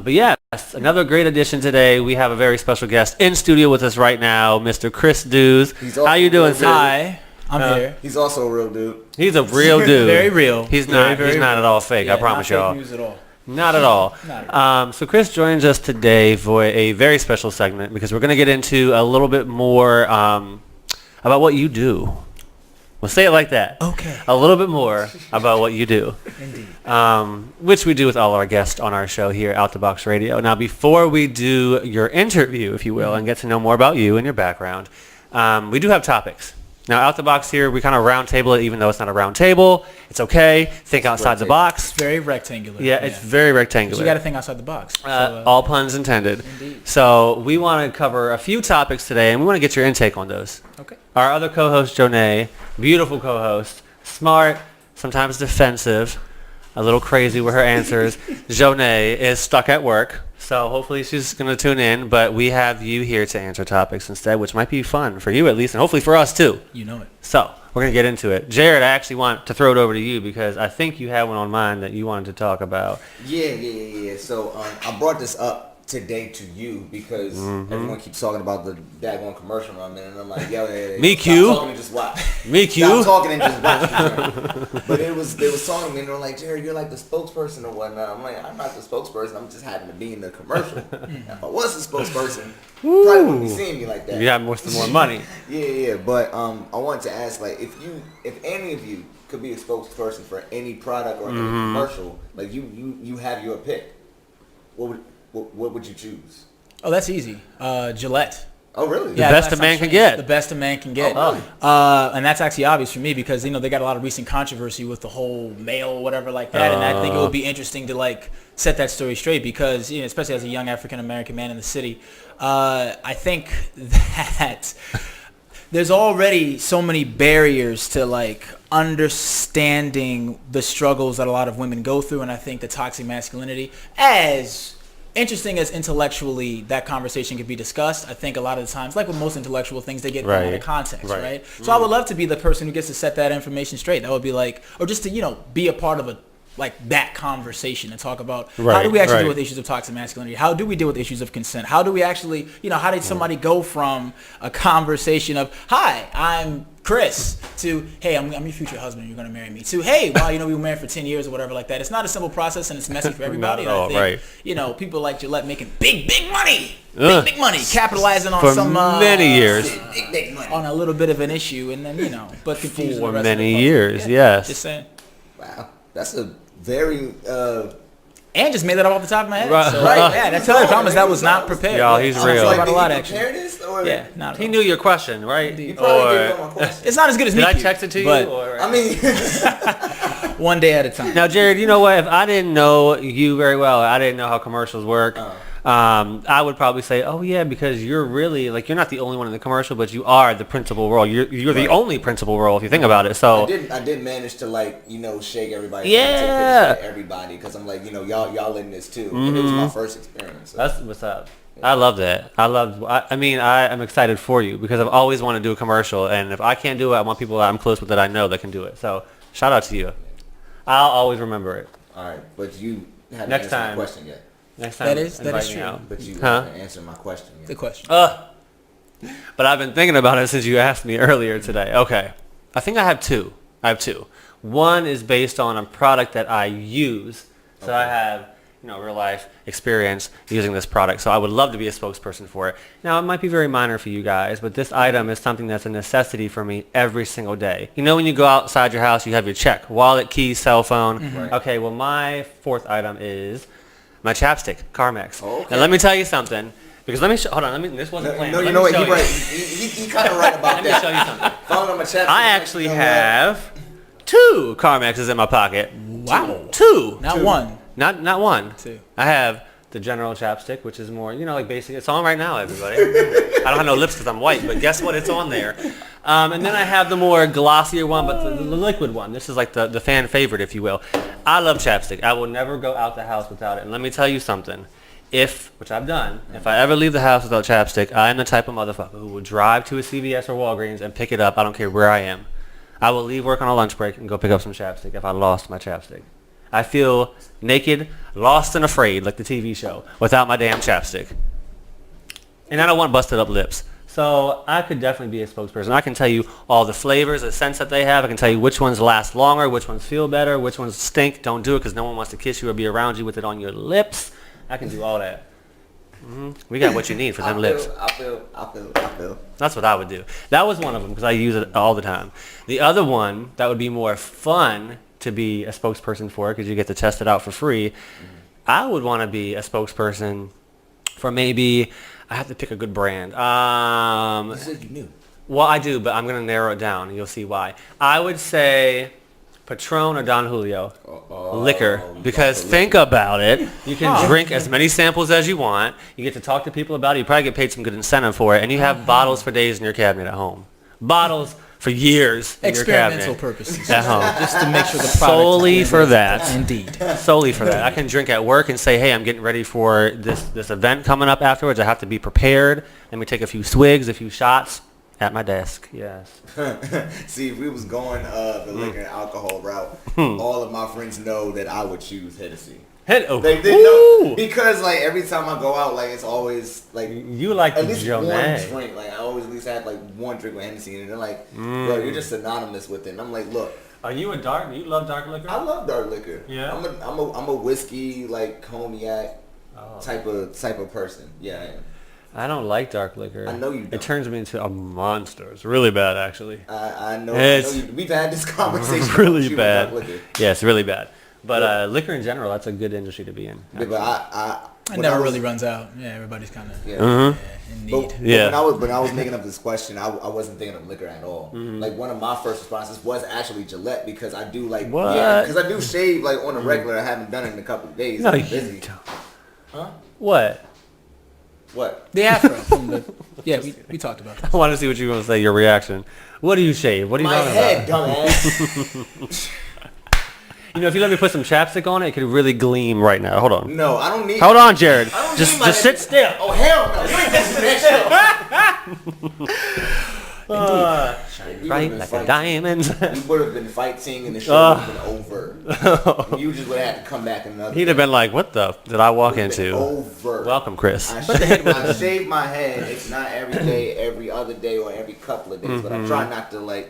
But yes, another great addition today. We have a very special guest in studio with us right now, Mr. Chris Dews. How you doing, sir? Hi, I'm here. He's also a real dude. He's a real dude. Very real. He's not. He's not at all fake. Yeah, I promise not y'all. fake news at all. Not at all. Not at all. So Chris joins us today for a very special segment because we're going to get into a little bit more about what you do. We'll say it like that. Okay. A little bit more about what you do. Indeed. Which we do with all our guests on our show here, Out the Box Radio. Now, before we do your interview, if you will, and get to know more about you and your background, we do have topics. Now, Out the Box here, we kind of round table it, even though it's not a round table. It's okay. Think outside the box. It's very rectangular. Yeah, it's very rectangular. But you got to think outside the box. All puns intended. Indeed. So we want to cover a few topics today, and we want to get your intake on those. Okay. Our other co-host, Jonay, beautiful co-host, smart, sometimes defensive, a little crazy with her answers. Jonay is stuck at work, so hopefully she's going to tune in, but we have you here to answer topics instead, which might be fun for you at least, and hopefully for us too. You know it. So we're going to get into it. Jared, I actually want to throw it over to you because I think you had one on mind that you wanted to talk about. Yeah. So I brought this up today to you because everyone keeps talking about the daggone commercial I'm in, and I'm like, yeah. Me stop Q. talking and just watch. Me Q. Stop talking and just watch. But they was talking to me and they were like, Jared, you're like the spokesperson or whatnot. I'm like, I'm not the spokesperson. I'm just happen to be in the commercial. If I was the spokesperson, you probably wouldn't be seeing me like that. You have more money. Yeah. But I wanted to ask, like, if any of you could be a spokesperson for any product or any commercial, like you have your pick, what would you choose? Oh, that's easy. Gillette. Oh, really? The best a man can get. The best a man can get. Oh, really? And that's actually obvious for me because, they got a lot of recent controversy with the whole male whatever like that. And I think it would be interesting to, set that story straight because, especially as a young African-American man in the city, I think that there's already so many barriers to, understanding the struggles that a lot of women go through. And I think the toxic masculinity, as interesting as intellectually that conversation could be discussed, I think a lot of the times, like with most intellectual things, they get thrown out of context, right? So I would love to be the person who gets to set that information straight. That would be or just to, be a part of that conversation and talk about how do we actually deal with issues of toxic masculinity? How do we deal with issues of consent? How do we actually, how did somebody go from a conversation of, hi, I'm Chris, to, hey, I'm your future husband, you're going to marry me, to, hey, wow, we were married for 10 years or whatever like that. It's not a simple process and it's messy for everybody. Not at all, I think, people like Gillette making big money, big money, capitalizing on for some many years Big money. on a little bit of an issue, and then but confusing for the rest of the many public. years. Yeah, Yes. just saying. Wow, that's a very. And just made that up off the top of my head. Right. So, yeah, that's the other problem. That was not prepared. Y'all, he's I real. feel Like, about a did lot you actually. prepare this, or Yeah, not at He all. knew your question, right? You probably didn't know my question. It's not as good as Did me. I text it to you? But Or? I mean, one day at a time. Now, Jared, you know what? If I didn't know you very well, I didn't know how commercials work. I would probably say, oh yeah, because you're really you're not the only one in the commercial, but you are the principal role. You're the only principal role if you think about it. So I did manage to shake everybody. Yeah. Everybody, because I'm y'all in this too. And it was my first experience. So. that's what's up. I love that. I am excited for you because I've always wanted to do a commercial, and if I can't do it, I want people that I'm close with that I know that can do it. So shout out to you. I'll always remember it. All right, but you haven't Next answered time. my question yet. Next time, That is invite me true. out. But you haven't answered my question yet. The question. But I've been thinking about it since you asked me earlier today. Okay. I think I have two. One is based on a product that I use. So I have, real life experience using this product. So I would love to be a spokesperson for it. Now, it might be very minor for you guys, but this item is something that's a necessity for me every single day. When you go outside your house, you have your check, wallet, keys, cell phone. Mm-hmm. Right. Okay, well, my fourth item is my chapstick, Carmex. Oh, okay. Now, let me tell you something. Because hold on, this wasn't planned. No, Let you me know what? show He's you. right. He kind of right about Let me that. show you something. Found on my chapstick. I actually have 2 Carmexes in my pocket. Wow. 2. Not Two. one. Not one. 2. I have the general chapstick, which is more, basic. It's on right now, everybody. I don't have no lips because I'm white, but guess what? It's on there. And then I have the more glossier one, but the liquid one. This is like the fan favorite, if you will. I love chapstick. I will never go out the house without it. And let me tell you something. Which I've done, if I ever leave the house without chapstick, I am the type of motherfucker who will drive to a CVS or Walgreens and pick it up. I don't care where I am. I will leave work on a lunch break and go pick up some chapstick if I lost my chapstick. I feel naked, lost and afraid, like the TV show, without my damn chapstick. And I don't want busted up lips. So I could definitely be a spokesperson. I can tell you all the flavors, the scents that they have. I can tell you which ones last longer, which ones feel better, which ones stink. Don't do it because no one wants to kiss you or be around you with it on your lips. I can do all that. We got what you need for them lips. I feel. That's what I would do. That was one of them because I use it all the time. The other one that would be more fun to be a spokesperson for because you get to test it out for free. I would want to be a spokesperson for maybe... I have to pick a good brand. You said you knew. Well, I do, but I'm going to narrow it down, and you'll see why. I would say Patron or Don Julio liquor, because think about it. You can drink as many samples as you want. You get to talk to people about it. You probably get paid some good incentive for it, and you have bottles for days in your cabinet at home. Bottles for years in your cabinet. Experimental purposes. At home. Just to make sure the product Solely for that. Indeed. Solely for that. I can drink at work and say, hey, I'm getting ready for this event coming up afterwards. I have to be prepared. Let me take a few swigs, a few shots at my desk. Yes. See, if we was going the liquor and alcohol route, all of my friends know that I would choose Hennessy. They know because like every time I go out, like it's always like you like at least one Jonet. drink. Like I always at least have like one drink with Hennessy, and they're like, "Bro, you're just synonymous with it." And I'm like, "Look, Are you you love dark liquor? I love dark liquor. Yeah. I'm a whiskey like cognac type of person. Yeah, I am. I don't like dark liquor. I know you don't. It turns me into a monster. It's really bad, actually. I know. It's we've had this conversation. really about bad. dark liquor. Yeah, it's really bad. But liquor in general, that's a good industry to be in. Yeah, but It never really runs out. Yeah, everybody's kind of in need. But when I was making up this question, I wasn't thinking of liquor at all. Like one of my first responses was actually Gillette because I do like because I do shave like on a regular. I haven't done it in a couple of days. No, I'm you busy. don't. Huh? What? What? The afro from the we talked about that. I want to see what you're going to say, your reaction. What do you shave? What are you My talking head, about? dumbass. You know, if you let me put some chapstick on it, it could really gleam right now. Hold on. No, I don't need. Hold on, Jared. I don't Just need my sit still. Oh hell no! You ain't testing that shit. Right, like a diamond. We would have been fighting, and the show would have been over. And you just would have had to come back another. He'd have been like, "What the did I walk into?" Over. Welcome, Chris. I shave my head. It's not every day, every other day, or every couple of days. But I try not to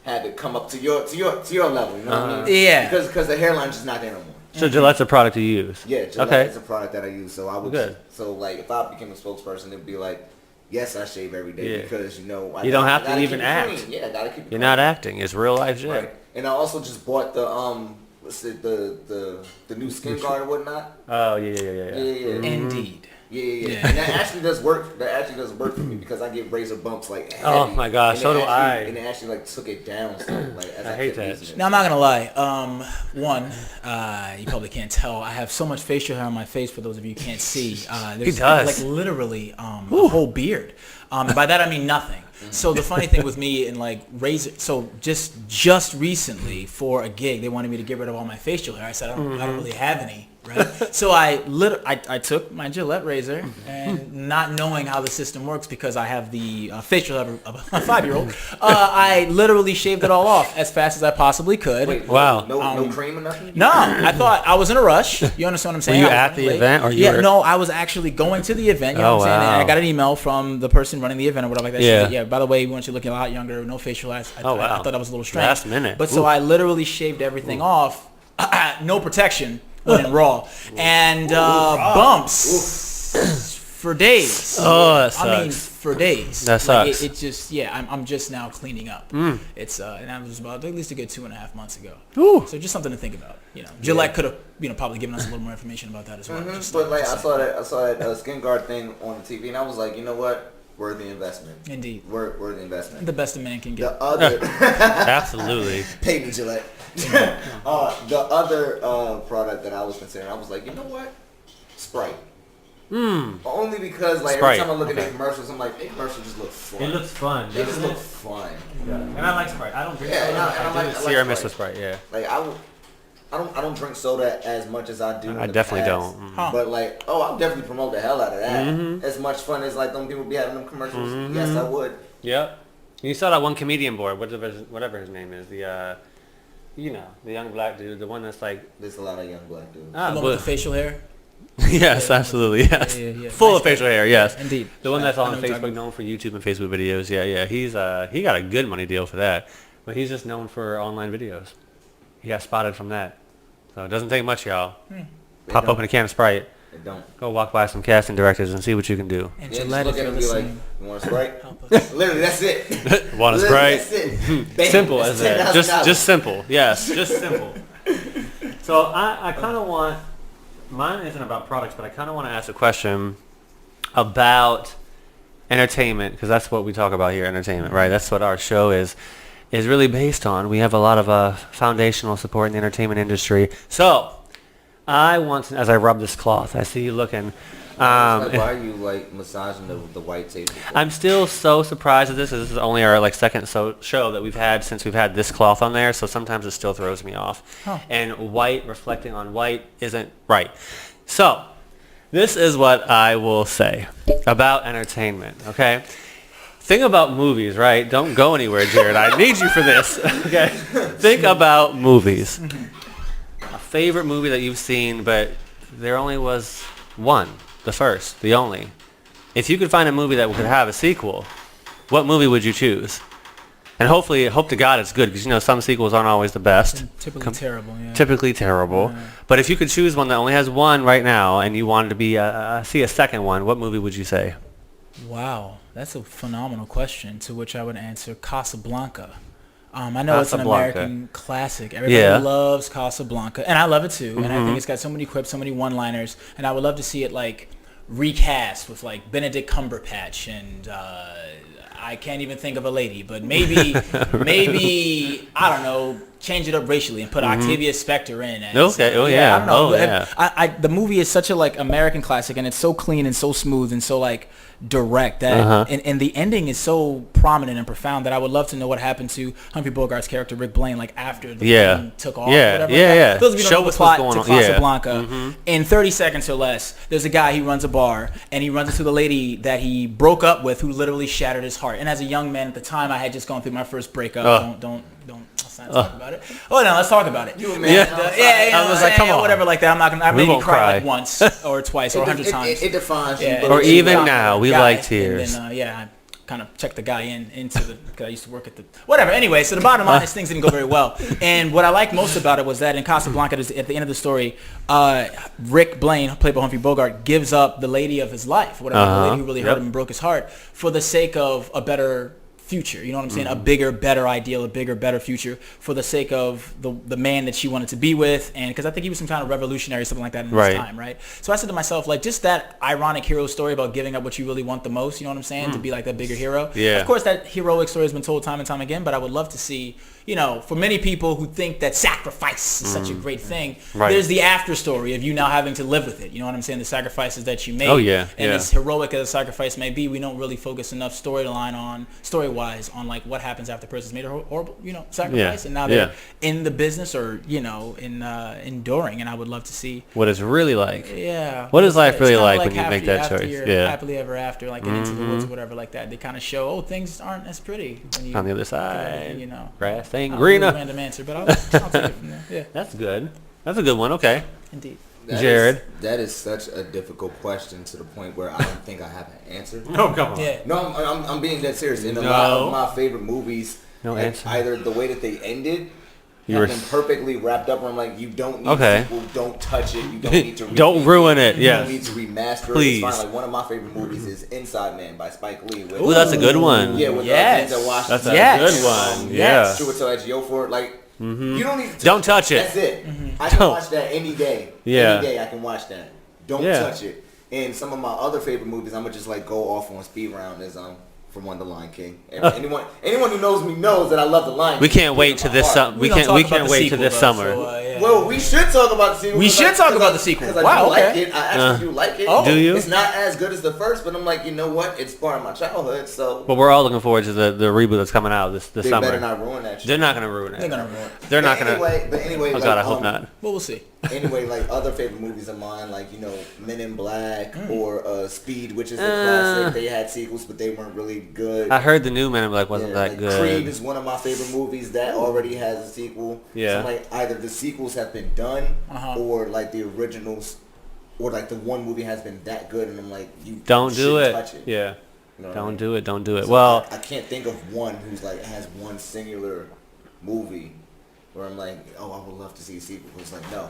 have it come up to your level. You know what I mean? Yeah. Because the hairline's just not there no more. So Gillette's a product you use. Yeah, Gillette is a product that I use. So I would. Good. So like, if I became a spokesperson, it'd be like, yes, I shave every day because you don't have to even act. Yeah, I gotta keep it You're clean. not acting. It's real life shit. Right. And I also just bought the the new skin guard and whatnot. Oh yeah. Indeed. Yeah. And that actually does work. That actually does work for me because I get razor bumps like heavy. Oh my gosh, And so do I. And it actually like took it down. So like as I hate kept that. using it. Now I'm not gonna lie. You probably can't tell. I have so much facial hair on my face. For those of you who can't see, there's He does. like literally a whole beard. And by that I mean nothing. So the funny thing with me and like razor, so just recently for a gig, they wanted me to get rid of all my facial hair. I said I don't really have any. Right. So I took my Gillette razor and not knowing how the system works because I have the facial hair of a 5-year-old, I literally shaved it all off as fast as I possibly could. Wait, Wow. No cream or nothing? No, I thought I was in a rush. You understand what I'm saying? Were you I was at running the late. event or you Yeah, were- no, I was actually going to the event. You know what I'm saying? And wow. I got an email from the person running the event or whatever like that. Yeah. She said, yeah. By the way, we want you looking a lot younger, no facial hair. I thought that was a little strange. Last minute. But so I literally shaved everything off, no protection. Went in raw and bumps for days. Oh, that sucks. I mean, for days. That sucks. It just I'm just now cleaning up. It's and that was about at least a good 2.5 months ago. Ooh. So just something to think about. Gillette could have probably given us a little more information about that as well. But like I saw that skin guard thing on the TV, and I was like, you know what? Worthy investment. Indeed. Worthy investment. The best a man can get. The other Absolutely. pay me, Gillette. The other product that I was considering, I was like, you know what? Sprite. Only because like Sprite, every time I look at okay. the commercials, I'm like, the commercials just look fun. It looks fun. They just look fun. And I like Sprite. I don't drink Yeah, soda. and I like Sierra Mist Sprite. with Sprite, yeah. Like I don't drink soda as much as I do. I in the definitely past. don't. Huh. But like, I'll definitely promote the hell out of that. As much fun as like them people be having them commercials. Yes, I would. Yep. You saw that one comedian board, whatever his name is. You know, the young black dude, the one that's like... There's a lot of young black dudes. The one with the facial hair. Yes, absolutely, yes. Yeah. Full Nice of facial hair, yes. Yeah, indeed. The one that's I on know what you're talking Facebook, known for YouTube and Facebook videos. Yeah. He got a good money deal for that. But he's just known for online videos. He got spotted from that. So it doesn't take much, y'all. Pop open a can of Sprite. It don't. Go walk by some casting directors and see what you can do. And Yeah, Gillette, just if look you're at him and be like, listening, you want a Sprite? help us. Literally, that's it. Want a Literally, Sprite? That's it. Bam, Simple that's as that. $10,000. Just simple. Yes, just simple. So I kind of want, mine isn't about products, but I kind of want to ask a question about entertainment, because that's what we talk about here, entertainment, right? That's what our show is really based on. We have a lot of foundational support in the entertainment industry. So I want to, as I rub this cloth, I see you looking. Like, why are you like massaging the white table? I'm still so surprised at this. This is only our like second show that we've had since we've had this cloth on there, so sometimes it still throws me off. Huh. And white reflecting on white isn't right. So this is what I will say about entertainment, okay? Think about movies, right? Don't go anywhere, Jared. I need you for this, okay? Think about movies. A favorite movie that you've seen, but there only was one. The first, the only. If you could find a movie that could have a sequel, what movie would you choose? And hopefully, hope to God it's good, because you know some sequels aren't always the best. Typically terrible, yeah. Typically terrible. Yeah. But if you could choose one that only has one right now, and you wanted to be see a second one, what movie would you say? Wow, that's a phenomenal question, to which I would answer Casablanca. I know it's an Casablanca. American classic. Everybody loves Casablanca, and I love it too. And I Mm-hmm. think it's got so many quips, so many one-liners, and I would love to see it like recast with like Benedict Cumberbatch and I can't even think of a lady, but maybe I don't know, change it up racially and put Octavia Spencer in. As, Okay. Oh yeah. I don't know. Oh yeah. The movie is such a like American classic, and it's so clean and so smooth and so like direct that and the ending is so prominent and profound that I would love to know what happened to Humphrey Bogart's character Rick Blaine like after the thing took off. Yeah. Whatever. Yeah. Those of you who don't know the plot to Casablanca, Mm-hmm. in 30 seconds or less, there's a guy, he runs a bar, and he runs into the lady that he broke up with, who literally shattered his heart. And as a young man at the time, I had just gone through my first breakup. Don't. Let's not talk about it. Oh no, let's talk about it. You a man. I was like, come on. Whatever like that. I'm not gonna. I We maybe won't cry cry. like once or twice or 100 times. It defines you. Yeah, but Or it's even not- now, we guy, like tears. And then, I kind of checked the guy into the, because I used to work at the, whatever. Anyway, so the bottom line is things didn't go very well. And what I liked most about it was that in Casablanca, at the end of the story, Rick Blaine, played by Humphrey Bogart, gives up the lady of his life, whatever, the lady who really hurt him and broke his heart, for the sake of a better future. You know what I'm saying? A bigger, better ideal, a bigger, better future, for the sake of the man that she wanted to be with, and because I think he was some kind of revolutionary, something like that in his time, right? So I said to myself, like, just that ironic hero story about giving up what you really want the most, you know what I'm saying, to be like that bigger hero. Yeah. Of course, that heroic story has been told time and time again, but I would love to see, you know, for many people who think that sacrifice is such a great thing, there's the after story of you now having to live with it. You know what I'm saying? The sacrifices that you made. Oh, yeah. And as heroic as a sacrifice may be, we don't really focus enough story-wise on like what happens after a person's made a horrible, you know, sacrifice, and now they're in the business or, you know, in enduring. And I would love to see What it's really like. what is life it's really kinda like when you make that after choice? you're Yeah. happily ever after, like Into the Woods or whatever like that. They kind of show, things aren't as pretty when you On the other side, you know. grass ain't I don't know the greener. random answer, but I'll take it from there. Yeah, That's good. That's a good one. Okay. indeed. Jared? That is such a difficult question to the point where I don't think I have an answer. No, come on. Yeah. No, I'm being dead serious. In a No. lot of my favorite movies, No like, answer. either the way that they ended You have were been perfectly wrapped up. Where I'm like, you don't need Okay. sequel, don't touch it, you don't need to Don't ruin it. You Yes. don't need to remaster Please. it. It's fine. Like one of my favorite movies is Inside Man by Spike Lee. With, Ooh, that's a good one. Yeah, with Yes. Denzel Washington. That's a Yes. good one. Yes. Yeah. Chiwetel Ejiofor. Like you don't need to Don't touch it. That's it. I can Don't. watch that any day. Yeah. Any day I can watch that. Don't Yeah. touch it. And some of my other favorite movies, I'm gonna just like go off on speed round is for one, The Lion King. Anyone who knows me knows that I love The Lion King. We can't wait It's to in this my summer. heart. We don't can't. talk We about can't the wait to sequel, this though, summer. so, yeah. Well, we should talk about the sequel. We should talk about the sequel. Because I Wow, do like okay. it. I actually do like it. Oh. Do you? It's not as good as the first, but I'm like, you know what? It's part of my childhood, so But we're all looking forward to the reboot that's coming out this they summer. better not ruin that shit. They're not gonna ruin it. They're gonna ruin it. They're not gonna. But anyway, Oh like, God, I hope not. Well, we'll see. anyway, like other favorite movies of mine, like Men in Black or Speed, which is a classic. They had sequels, but they weren't really good. I heard the new Men in Black wasn't that like good. Creed is one of my favorite movies that already has a sequel. Yeah. So like either the sequels have been done, or like the originals, or like the one movie has been that good, and I'm like, you don't do shouldn't it. touch it. Yeah. You know what I Don't mean? do it. Don't do it. So Well, I can't think of one who's like has one singular movie where I'm like, oh, I would love to see a sequel. It's like, no.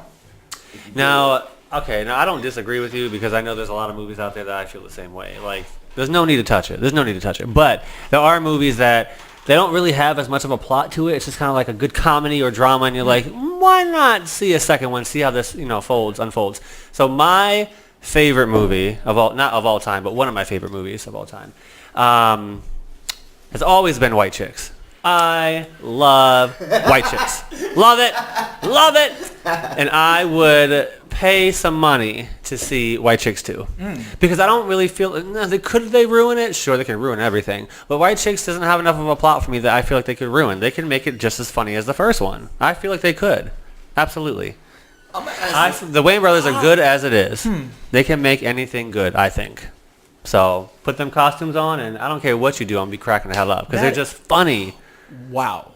If you do now, okay, now I don't disagree with you because I know there's a lot of movies out there that I feel the same way. Like, there's no need to touch it. There's no need to touch it. But there are movies that they don't really have as much of a plot to it. It's just kind of like a good comedy or drama, and you're like, why not see a second one, see how this, unfolds. So my favorite movie not of all time, but one of my favorite movies of all time, has always been White Chicks. I love White Chicks. Love it. Love it. And I would pay some money to see White Chicks 2. Because I don't really feel, could they ruin it? Sure, they can ruin everything. But White Chicks doesn't have enough of a plot for me that I feel like they could ruin. They can make it just as funny as the first one. I feel like they could. Absolutely. The Wayne brothers are good as it is. They can make anything good, I think. So put them costumes on, and I don't care what you do, I'm going to be cracking the hell up. Because they're just funny. Wow.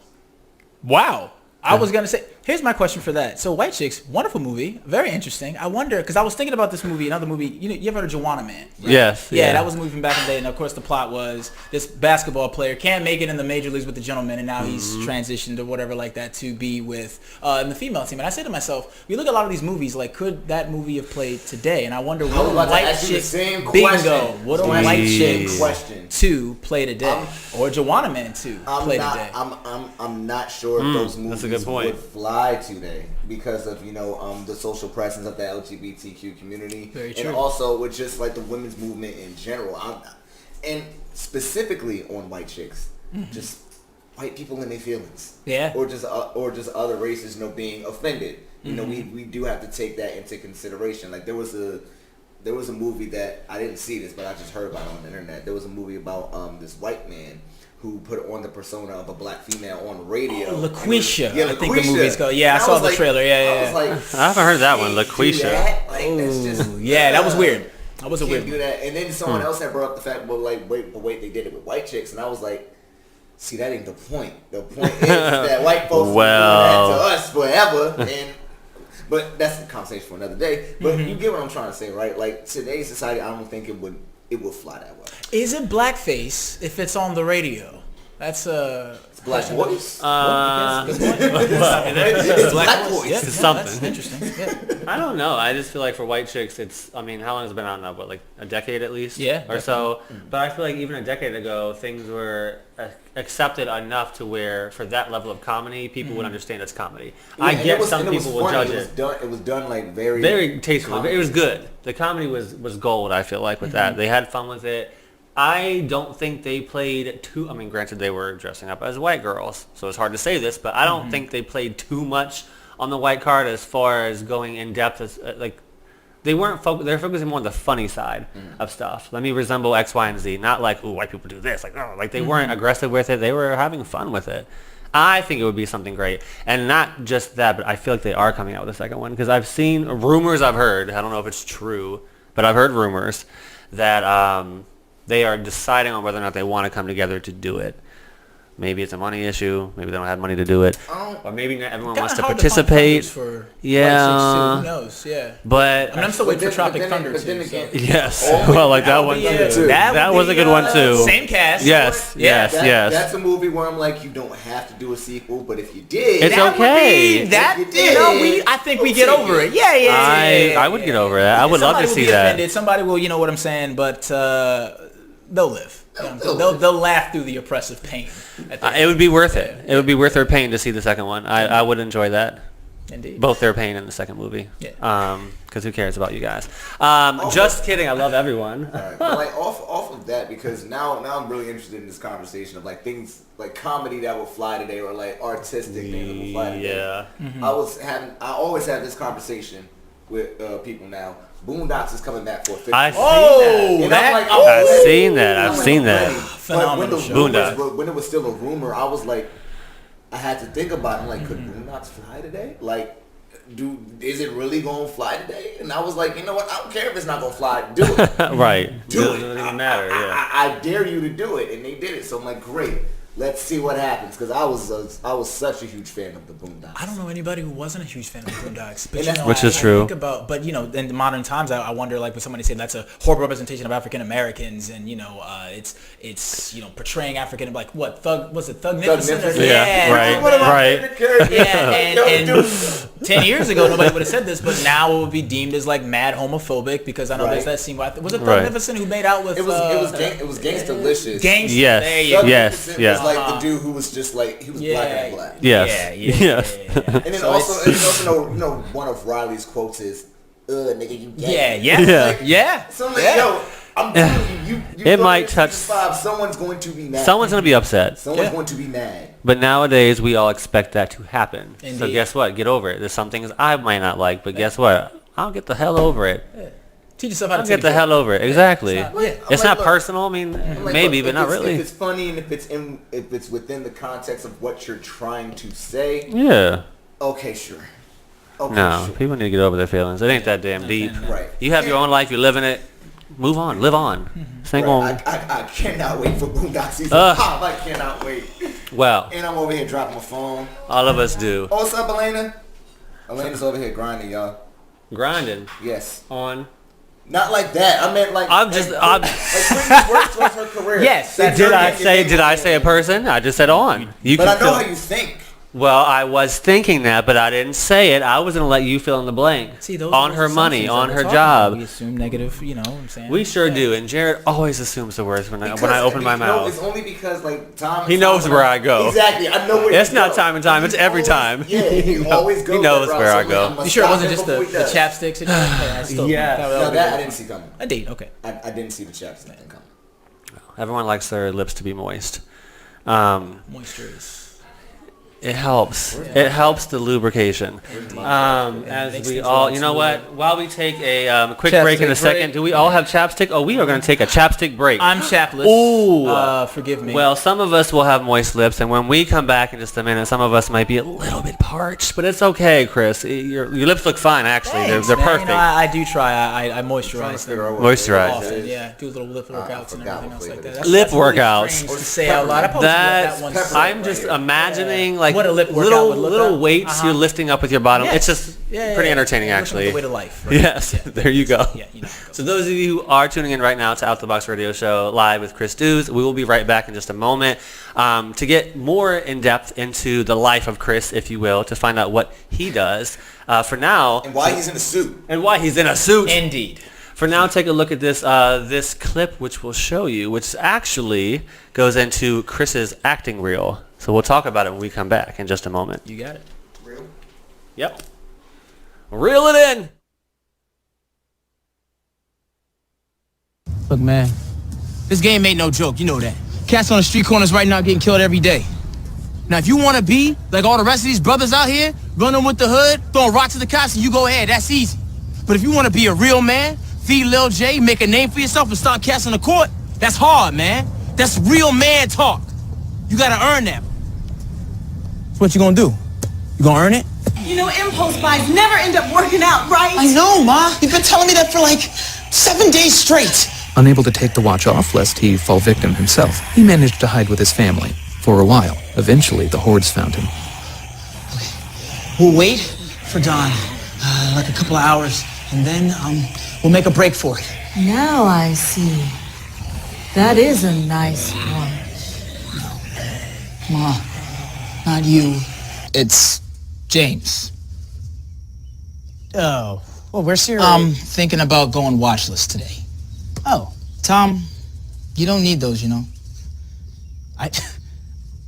I was going to say, here's my question for that. So White Chicks, wonderful movie, very interesting. I wonder, because I was thinking about this movie, another movie, you ever heard of Juwanna Mann? Right? Yes. Yeah, that was a movie from back in the day, and of course the plot was this basketball player can't make it in the major leagues with the gentlemen, and now he's transitioned or whatever like that to be with in the female team. And I said to myself, we look at a lot of these movies, like, could that movie have played today? And I wonder, would a White Chick bingo, would a White Chick 2 play today? Or Juwanna Mann 2 play today? I'm not sure if those movies that's a good point. would fly today because of the social presence of the LGBTQ community. Very true. And also with just like the women's movement in general, and specifically on White Chicks, just white people in their feelings, or just other races, being offended. We do have to take that into consideration. Like there was a movie that I didn't see this, but I just heard about it on the internet. There was a movie about this white man who put on the persona of a black female on radio. Oh, LaQuisha. Yeah, I think the movie's called. Yeah, I saw the trailer. Yeah. I was like, I haven't heard that one, LaQuisha. That's just, yeah, that was weird. That was a weird. Do that. And then someone else had brought up the fact, wait, they did it with White Chicks, and I was like, see, that ain't the point. The point is that white folks are doing that to us forever, but that's a conversation for another day. But you get what I'm trying to say, right? Like today's society, I don't think it would fly that way. Is it blackface if it's on the radio? That's It's black voice. It's black voice. Yeah, It's something. That's interesting. Yeah. I don't know. I just feel like for White Chicks, how long has it been out now? What, like a decade at least? Yeah, or so. But I feel like even a decade ago, things were accepted enough to where, for that level of comedy, people would understand it's comedy. Yeah, I get some people will judge it. It was done like very tastefully. It was good. The comedy was gold, I feel like, with that. They had fun with it. I don't think they played too... I mean, granted, they were dressing up as white girls, so it's hard to say this, but I don't think they played too much on the white card as far as going in depth. As they weren't they're focusing more on the funny side of stuff. Let me resemble X, Y, and Z. Not like, ooh, white people do this. Like they weren't aggressive with it. They were having fun with it. I think it would be something great. And not just that, but I feel like they are coming out with a second one, because I've seen rumors I've heard. I don't know if it's true, but I've heard rumors that... they are deciding on whether or not they want to come together to do it. Maybe it's a money issue. Maybe they don't have money to do it. Or maybe not everyone wants to participate. For yeah. Who knows? Yeah. But I mean, I'm still waiting for Tropic Thunder too. Yes. Well, like that one too. That was a good one too. Same cast. Yes. Yes. That's a movie where I'm like, you don't have to do a sequel, but if you did, it's okay. I think we get over it. Yeah. I would get over it. I would love to see that. Offended. Somebody will, you know what I'm saying, but they'll live. They'll laugh through the oppressive pain. It would be worth it. It would be worth their pain to see the second one. I would enjoy that. Indeed. Both their pain and the second movie. Yeah. Because who cares about you guys? Just kidding. I love everyone. All right. But like off of that, because now I'm really interested in this conversation of like things like comedy that will fly today, or like artistic things that will fly today. Yeah. Mm-hmm. I always have this conversation with people now. Boondocks is coming back for a fifth. I've seen that. I've seen that. Phenomenal show. Boondocks. When it was still a rumor, I was like, I had to think about it. I'm like, could Boondocks fly today? Like, is it really gonna fly today? And I was like, you know what? I don't care if it's not gonna fly. Do it. Right. Do it. Doesn't even matter. Yeah. I dare you to do it, and they did it. So I'm like, great. Let's see what happens, because I was such a huge fan of the Boondocks. I don't know anybody who wasn't a huge fan of the Boondocks, but Which is true. I think about, but in modern times, I wonder, like, when somebody say that's a horrible representation of African Americans, and it's portraying African, like, what, Thugnificent? Yeah, right. Yeah, and 10 years ago nobody would have said this, but now it would be deemed as like mad homophobic, because I know there's that scene. Was it Thugnificent who made out with? It was Gangsta-licious. Gangsta. Yes. There you go. Yes. Like the dude who was just like, he was black and black. Yes. Yeah. And then also one of Riley's quotes is, nigga, you gay. Yeah. So I'm like, yo, I'm telling you it might touch. Someone's going to be mad. Someone's going to be upset. Someone's going to be mad. But nowadays, we all expect that to happen. Indeed. So guess what? Get over it. There's some things I might not like, but guess what? I'll get the hell over it. Yeah. Teach yourself how to Get the hell over it. Exactly. It's not look, personal. I mean, maybe, but not really. If it's funny and if it's within the context of what you're trying to say. Yeah. Okay, sure. Okay, No, sure. people need to get over their feelings. It ain't that damn deep. Right. You have your own life. You live in it. Move on. Live on. Sing on. I cannot wait for Boondock season 5. I cannot wait. Well, And I'm over here dropping my phone. all of us do. Oh, what's up, Elena? Elena's over here grinding, y'all. Grinding Yes. on. Not like that. I meant like. I'm just. like Britney works towards her career. Yes. Did I say a person? I just said on. You But can I know feel- how you think. Well, I was thinking that, but I didn't say it. I was going to let you fill in the blank. See, those on are her those money, assumptions on that her we're talking job. about. We assume negative, you know what I'm saying? We sure do, and Jared always assumes the worst when I open my No, mouth. it's only because like Tom. He knows where I go. Exactly, I know where. It's you not go. time and time, it's every Always- time. Yeah, he always goes. He knows that route, where so I I'm go. like, I'm gonna You sure it stop wasn't him just before the he does. chapstick situation? I still Yeah. No, that I didn't see coming. Indeed, okay. I didn't see the chapstick thing coming. Everyone likes their lips to be moist. Moisture is... It helps. It helps the lubrication. As makes we things all, roll you know smooth. what? While we take a quick break in a Chapstick second, break. do we all have chapstick? Oh, we are going to take a chapstick break. I'm chapless. Ooh. Forgive me. Well, some of us will have moist lips, and when we come back in just a minute, some of us might be a little bit parched, but it's okay, Chris. Your lips look fine, actually. Thanks, they're man. perfect. You know, I do try. I moisturize them Moisturize. often. Yeah, do little lip workouts and everything else like that. Lip that's really workouts. strange to say out loud. I posted about That's, that once. I'm just imagining like What a lip workout little would look little like. weights you're lifting up with your bottom. Yes. It's just pretty entertaining, actually. The way to life. Right? Yes, there you go. Yeah, you know how it goes. So those of you who are tuning in right now to Out the Box Radio Show live with Chris Dews, we will be right back in just a moment to get more in depth into the life of Chris, if you will, to find out what he does. For now, And why he's in a suit. and why he's in a suit. Indeed. For now, take a look at this this clip, which we'll show you, which actually goes into Chris's acting reel. So we'll talk about it when we come back in just a moment. You got it. Real? Yep. Reel it in. Look, man, this game ain't no joke. You know that. Cats on the street corners right now getting killed every day. Now, if you want to be like all the rest of these brothers out here, running with the hood, throwing rocks at the cops, and you go ahead, that's easy. But if you want to be a real man, feed Lil J, make a name for yourself, and start cats on the court, that's hard, man. That's real man talk. You got to earn that. So what you gonna do? You gonna earn it? You know, impulse buys never end up working out, right? I know, Ma. You've been telling me that for like 7 days straight. Unable to take the watch off lest he fall victim himself, he managed to hide with his family for a while. Eventually, the hordes found him. We'll wait for dawn, like a couple of hours, and then we'll make a break for it. Now I see. That is a nice one. Ma, not you. It's James. Oh, well, where's your... I'm thinking about going watchless today. Oh, Tom, you don't need those, you know.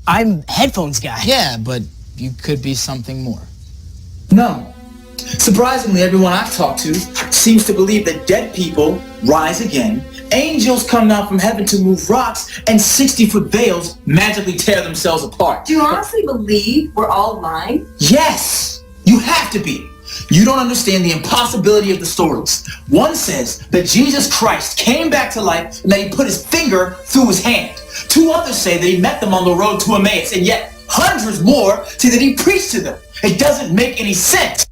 I'm headphones guy. Yeah, but you could be something more. No. Surprisingly, everyone I've talked to seems to believe that dead people rise again, angels come down from heaven to move rocks, and 60-foot veils magically tear themselves apart. Do you honestly believe we're all lying? Yes! You have to be. You don't understand the impossibility of the stories. One says that Jesus Christ came back to life and that he put his finger through his hand. 2 others say that he met them on the road to Emmaus, and yet hundreds more say that he preached to them. It doesn't make any sense.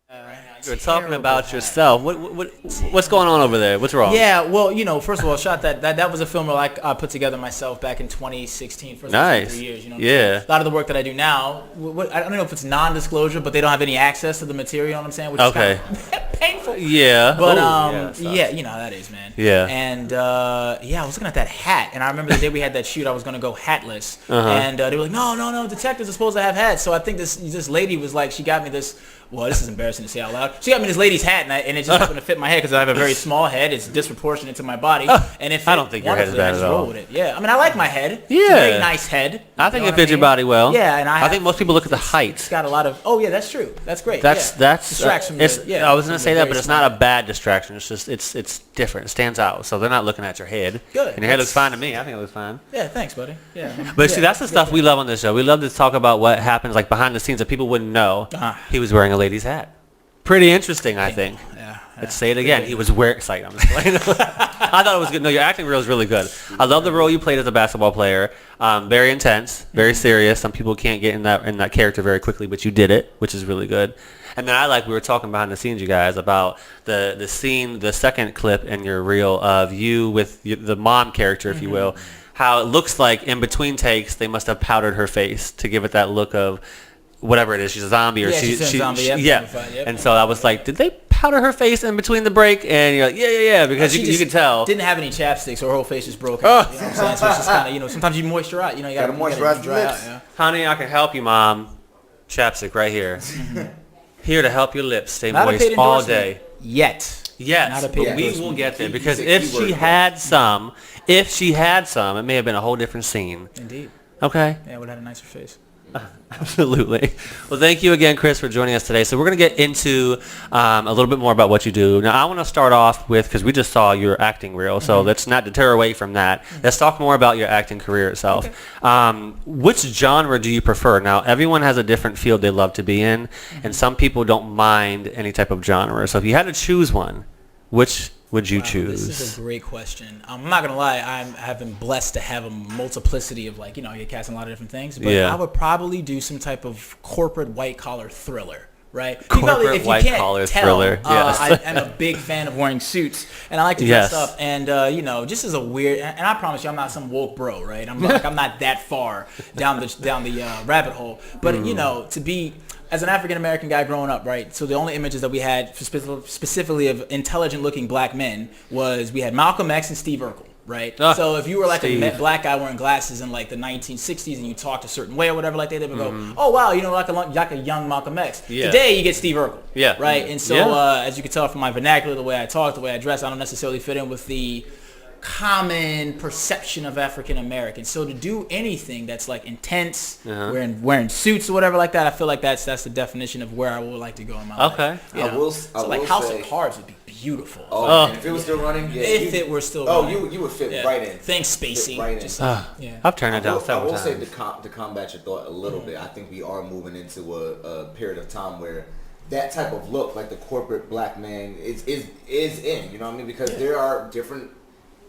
You were talking about yourself. What's going on over there? What's wrong? Yeah, well, first of all, that was a film where I put together myself back in 2016. For Nice. 3 years, Yeah. A lot of the work that I do now, I don't know if it's non-disclosure, but they don't have any access to the material. You know what I'm saying? Which Okay. is kind of painful. Yeah. But yeah, you know how that is, man. Yeah. And I was looking at that hat, and I remember the day we had that shoot, I was gonna go hatless, and they were like, no, detectives are supposed to have hats. So I think this lady was like, she got me this. Well, this is embarrassing to say out loud. She got me this lady's hat, and it just happened to fit my head because I have a very small head. It's disproportionate to my body, and if I don't think your head is bad at all. With it. Yeah, I mean, I like my head. Yeah, it's a very nice head. I think You it know fits what your body well. Yeah, and I think most people look at the It's height. got a lot of. Oh yeah, that's true. That's great. That's distracts from it's, the, yeah. I was gonna from say the that, very but it's small not a bad distraction. It's just it's different. It stands out. So they're not looking at your head. Good. And your head looks fine to me. I think it looks fine. Yeah, thanks, buddy. Yeah. But see, that's the stuff we love on this show. We love to talk about what happens like behind the scenes that people wouldn't know. He was wearing a lady's hat. Pretty interesting, I think. Yeah. Let's say it again. He was wearing. Sorry, I'm just playing. I thought it was good. No, your acting reel is really good. I love the role you played as a basketball player. Very intense, very serious. Some people can't get in that character very quickly, but you did it, which is really good. And then we were talking behind the scenes, you guys, about the scene, the second clip in your reel of you with the mom character, if you will, how it looks like in between takes they must have powdered her face to give it that look of whatever it is. She's a zombie, or she's a zombie. Yep, yeah. yep. And so I was like, did they powder her face in between the break? And you're like, yeah, because you can tell. Didn't have any chapstick, so her whole face is broken. You know what I'm saying? So it's just kind of, sometimes you moisturize. You Gotta moisturize the lips. Yeah. Honey, I can help you, Mom. Chapstick right here. Here to help your lips stay Not a moist paid all endorsement day. Yet. Yes, Not a but paid we endorsement. will get there Keep because using if she keyword. had some, it may have been a whole different scene. Indeed. Okay. Yeah, I would have had a nicer face. Absolutely. Well, thank you again, Chris, for joining us today. So we're going to get into a little bit more about what you do. Now, I want to start off with, because we just saw your acting reel, so let's not deter away from that. Let's talk more about your acting career itself. Okay. Which genre do you prefer? Now, everyone has a different field they love to be in, and some people don't mind any type of genre. So if you had to choose one, which would you choose? This is a great question. I'm not gonna lie, I have been blessed to have a multiplicity of I get cast in a lot of different things. But Yeah. I would probably do some type of corporate white collar thriller. Right? Corporate white-collar thriller, yes. I am a big fan of wearing suits, and I like to dress up. And just as a weird, and I promise you, I'm not some woke bro, right? I'm not that far down the rabbit hole. But to be as an African American guy growing up, right? So the only images that we had specifically of intelligent-looking black men was we had Malcolm X and Steve Urkel. Right. So if you were like a black guy wearing glasses in like the 1960s and you talked a certain way or whatever like that, they would go, oh wow, like a young Malcolm X. Yeah. Today you get Steve Urkel. Yeah. Right. And so as you can tell from my vernacular, the way I talk, the way I dress, I don't necessarily fit in with the common perception of African Americans. So to do anything that's like intense, wearing suits or whatever like that, I feel like that's the definition of where I would like to go in my life. Okay. I will House say, of Cards would be beautiful. Oh, if it was still running, if it were still running. you would fit right in. Thanks, Spacey. Right in. Just, I've turned it down several I will times. say to combat your thought a little bit, I think we are moving into a period of time where that type of look, like the corporate black man, is in. You know what I mean? Because there are different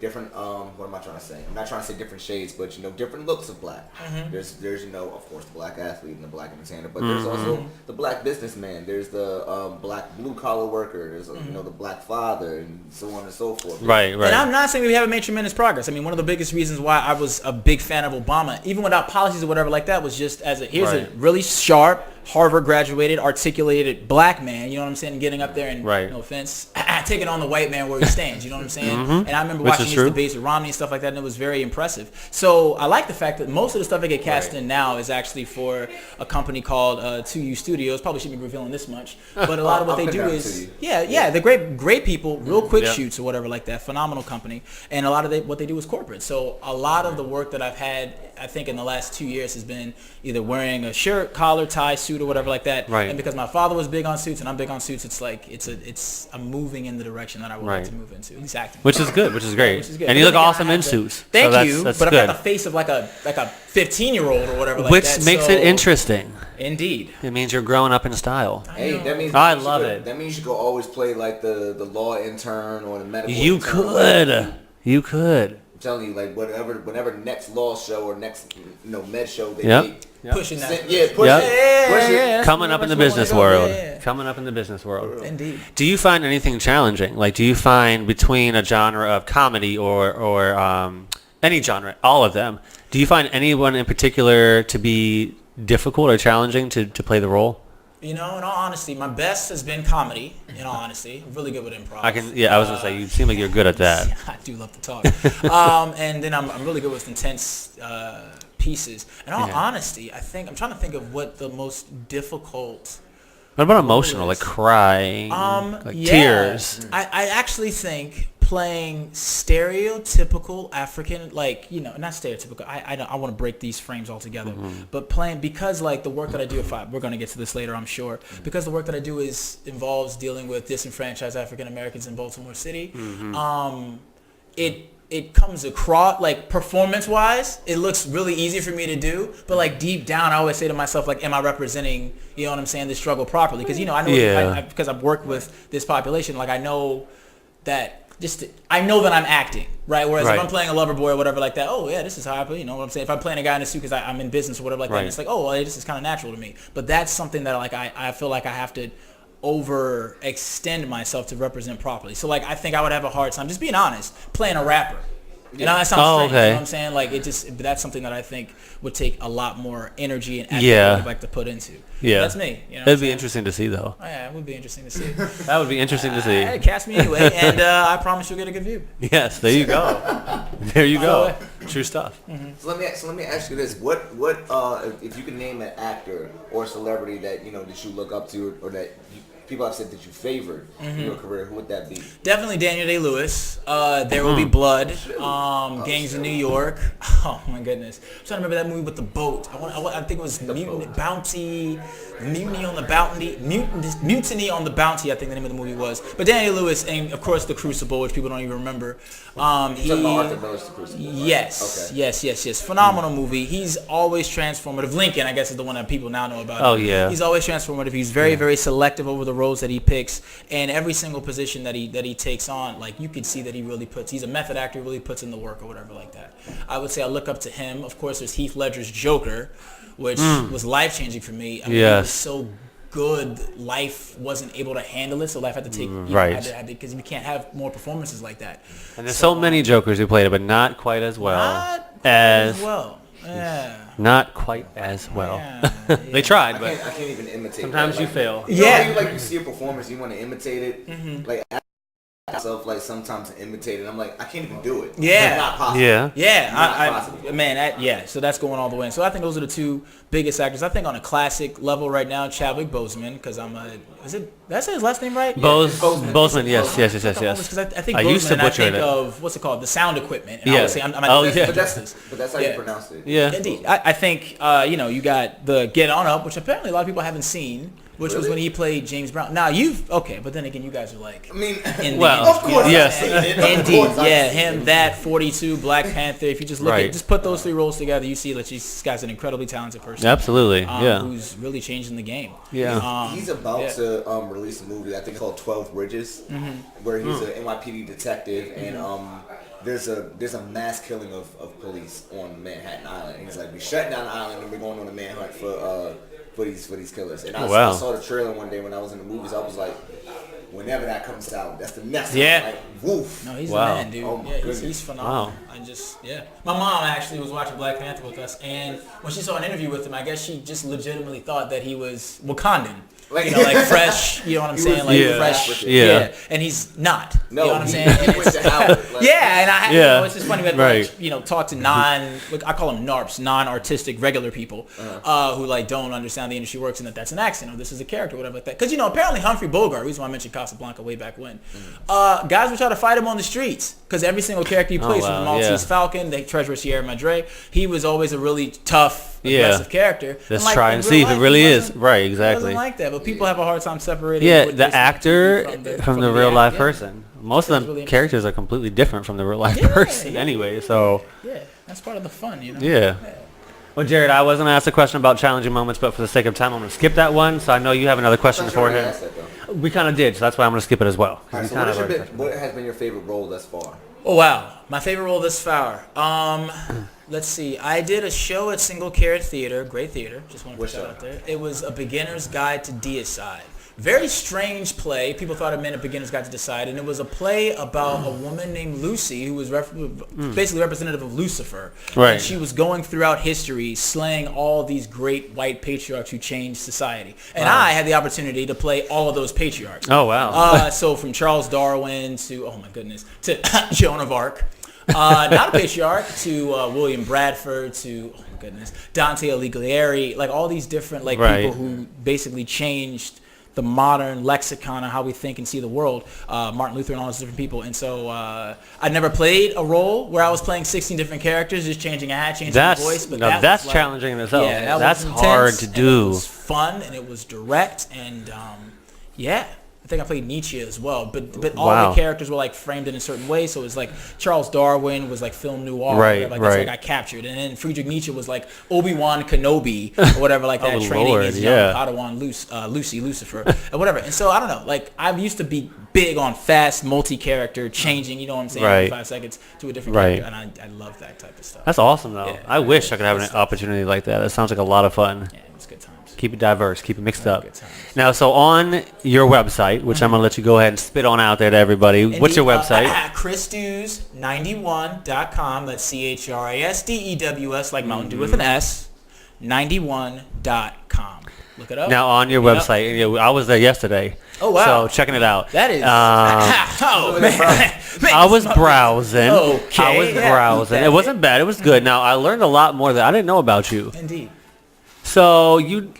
what am I trying to say? I'm not trying to say different shades, but different looks of black. There's of course the black athlete and the black entertainer, but there's also the black businessman. There's the black blue collar worker. There's the black father and so on and so forth. Right. And I'm not saying we haven't made tremendous progress. I mean, one of the biggest reasons why I was a big fan of Obama, even without policies or whatever like that, was just here's a really sharp, Harvard graduated, articulated black man, you know what I'm saying, and getting up there and, no offense, taking on the white man where he stands, you know what I'm saying? And I remember watching these debates with Romney and stuff like that, and it was very impressive. So I like the fact that most of the stuff I get cast in now is actually for a company called 2U Studios. Probably shouldn't be revealing this much, but a lot of what they do is, they're great people, real quick shoots or whatever like that, phenomenal company, and a lot of what they do is corporate. So a lot of the work that I've had, I think in the last 2 years, has been either wearing a shirt, collar, tie, suit, or whatever like that. Right. And because my father was big on suits and I'm big on suits, it's like I'm moving in the direction that I would like to move into. At least acting. Which is good. Which is great. Which is good. And you look awesome in suits. Thank you. That's but good. I've got the face of like a 15-year-old or whatever like Which that. makes it interesting. Indeed. It means you're growing up in style. Hey, that means I love it. That means you could always play like the law intern or the medical. You intern. could. You could. I'm telling you, like whenever next law show or next med show they Yep. make, Pushing that. push it. Yeah. Coming up in the business world. Coming up in the business world. Indeed. Do you find anything challenging? Like, do you find between a genre of comedy or any genre, all of them, do you find anyone in particular to be difficult or challenging to play the role? You know, in all honesty, my best has been comedy. In all honesty, I'm really good with improv. I was gonna say, you seem like you're good at that. I do love to talk. And then I'm really good with intense pieces. In all honesty, I'm trying to think of what the most difficult. What about emotional, like crying, tears? I actually think playing stereotypical African, like, you know, not stereotypical. I want to break these frames altogether, but playing, because like the work that I do, we're going to get to this later, I'm sure, because the work that I do involves dealing with disenfranchised African Americans in Baltimore City. It comes across, like, performance-wise, it looks really easy for me to do, but, like, deep down, I always say to myself, like, am I representing, you know what I'm saying, the struggle properly? Because, you know, I know, because I've worked with this population, like, I know that I'm acting, right? Whereas if I'm playing a lover boy or whatever like that, oh, yeah, this is how I play, you know what I'm saying? If I'm playing a guy in a suit because I'm in business or whatever like that, it's like, oh, well, this is kind of natural to me. But that's something that, like, I feel like I have to overextend myself to represent properly. So, like, I think I would have a hard time, just being honest, playing a rapper. You know, that sounds strange, you know what I'm saying? Like, but that's something that I think would take a lot more energy and effort I would like to put into. Yeah. That's me. You know, It'd be interesting to see, though. Oh, yeah, it would be interesting to see. That would be interesting to see. Cast me anyway, and I promise you'll get a good view. Yes, there you go. There you go. True stuff. So let me ask you this: what if you could name an actor or celebrity that that you look up to or that people have said that you favored in your career, who would that be? Definitely Daniel Day-Lewis. There Will Be Blood. Gangs of New York. Oh my goodness! I'm trying to remember that movie with the boat. I think it was Mutiny on the Bounty. I think the name of the movie was. But Daniel Lewis, and of course The Crucible, which people don't even remember. Arthur Miller's The Crucible. Yes. Okay. Yes. Phenomenal movie. He's always transformative. Lincoln, I guess, is the one that people now know about. Oh yeah. He's always transformative. He's very selective over the roles that he picks, and every single position that he takes on, like, you could see that he's a method actor, really puts in the work or whatever like that. I would say I look up to him. Of course, there's Heath Ledger's Joker, which was life-changing for me. I mean, he was so good, life wasn't able to handle it, so life had to take, because you can't have more performances like that. And there's so many Jokers who played it, but not quite as well. Not quite as well. Yeah. They tried, but I can't even imitate. sometimes that. you fail. You see a performance, you want to imitate it. Like, myself, like, sometimes to imitate it, I'm like, I can't even do it. Yeah. It's not possible. So that's going all the way. And so I think those are the two biggest actors. I think on a classic level right now, Chadwick Boseman, because did I say his last name right? Boseman, yes. Because I think I used to butcher it. Of, what's it called? The sound equipment. And yeah. I would say, but that's how you pronounce it. Yeah. Indeed. I think, you got the Get On Up, which apparently a lot of people haven't seen. Which was when he played James Brown. Now but then again, you guys are like, of course, yes, indeed, him, that 42, Black Panther. If you just look at, just put those three roles together, you see that this guy's an incredibly talented person. Absolutely, who's really changing the game. Yeah, he's about to release a movie, I think called 12 Bridges, where he's an NYPD detective, and there's a mass killing of police on Manhattan Island. And he's like, we're shutting down the island and we're going on a manhunt for these killers. And I saw the trailer one day when I was in the movies. I was like, whenever that comes out, that's the next one. Like, woof. No, he's the man, dude. Oh, my goodness. He's phenomenal. My mom actually was watching Black Panther with us, and when she saw an interview with him, I guess she just legitimately thought that he was Wakandan. Like fresh, you know what I'm saying? Like fresh. Yeah. And he's not. No, you know what I'm saying? And went to Howard. It's just funny that talk to I call them NARPs, non-artistic regular people, who don't understand the industry works, and that's an accent or this is a character, whatever like that. Because apparently Humphrey Bogart, the reason why I mentioned Casablanca way back when, guys would try to fight him on the streets because every single character he plays, from the Maltese Falcon, the Treasurer Sierra Madre, he was always a really tough, aggressive character. Let's try and see if it really is. Right, exactly. It wasn't like that, but people have a hard time separating. The actor from the real life person. Most of them characters are completely different from the real life person anyway. So that's part of the fun, Yeah. Well, Jared, I wasn't asked a question about challenging moments, but for the sake of time, I'm going to skip that one. So I know you have another question for him. We kind of did, so that's why I'm going to skip it as well. Right, so what has been your favorite role thus far? Oh, wow. My favorite role thus far. Let's see. I did a show at Single Carrot Theater, great theater. Just want to put that out there. It was A Beginner's Guide to Deicide. Very strange play. People thought it meant A Beginner's Guide to Decide, and it was a play about a woman named Lucy who was basically representative of Lucifer. Right. And she was going throughout history, slaying all these great white patriarchs who changed society. And I had the opportunity to play all of those patriarchs. Oh, wow. So from Charles Darwin to, oh my goodness, to Joan of Arc. Not a patriarch, to William Bradford, to, oh my goodness, Dante Alighieri, like all these different people who basically changed the modern lexicon of how we think and see the world. Martin Luther and all those different people. And so I never played a role where I was playing 16 different characters, just changing a hat, changing the voice. But that's challenging in itself. Yeah, that's was hard intense, to do. It was fun and it was direct and yeah. I think I played Nietzsche as well, but all the characters were like framed in a certain way. So it was like Charles Darwin was like film noir, right? Like that's what I got captured, and then Friedrich Nietzsche was like Obi-Wan Kenobi or whatever, like that, training his young Padawan Lucy Lucifer or whatever. And so I don't know, like I used to be big on fast multi-character changing, you know what I'm saying, every 5 seconds to a different character, and I love that type of stuff. That's awesome though. Yeah, I wish I could have an opportunity like that. It sounds like a lot of fun. Yeah, it was good times. Keep it diverse. Keep it mixed up. Now, so on your website, which I'm going to let you go ahead and spit on out there to everybody. Indeed, what's your website? chrisdews91.com. That's CHRISDEWS, like Mountain Dew with an S, 91.com. Look it up. Now, on your website, I was there yesterday. Oh, wow. So, checking it out. That is... oh, man. I was browsing. Okay. I was browsing. It wasn't bad. It was good. Now, I learned a lot more that I didn't know about you. Indeed. So, you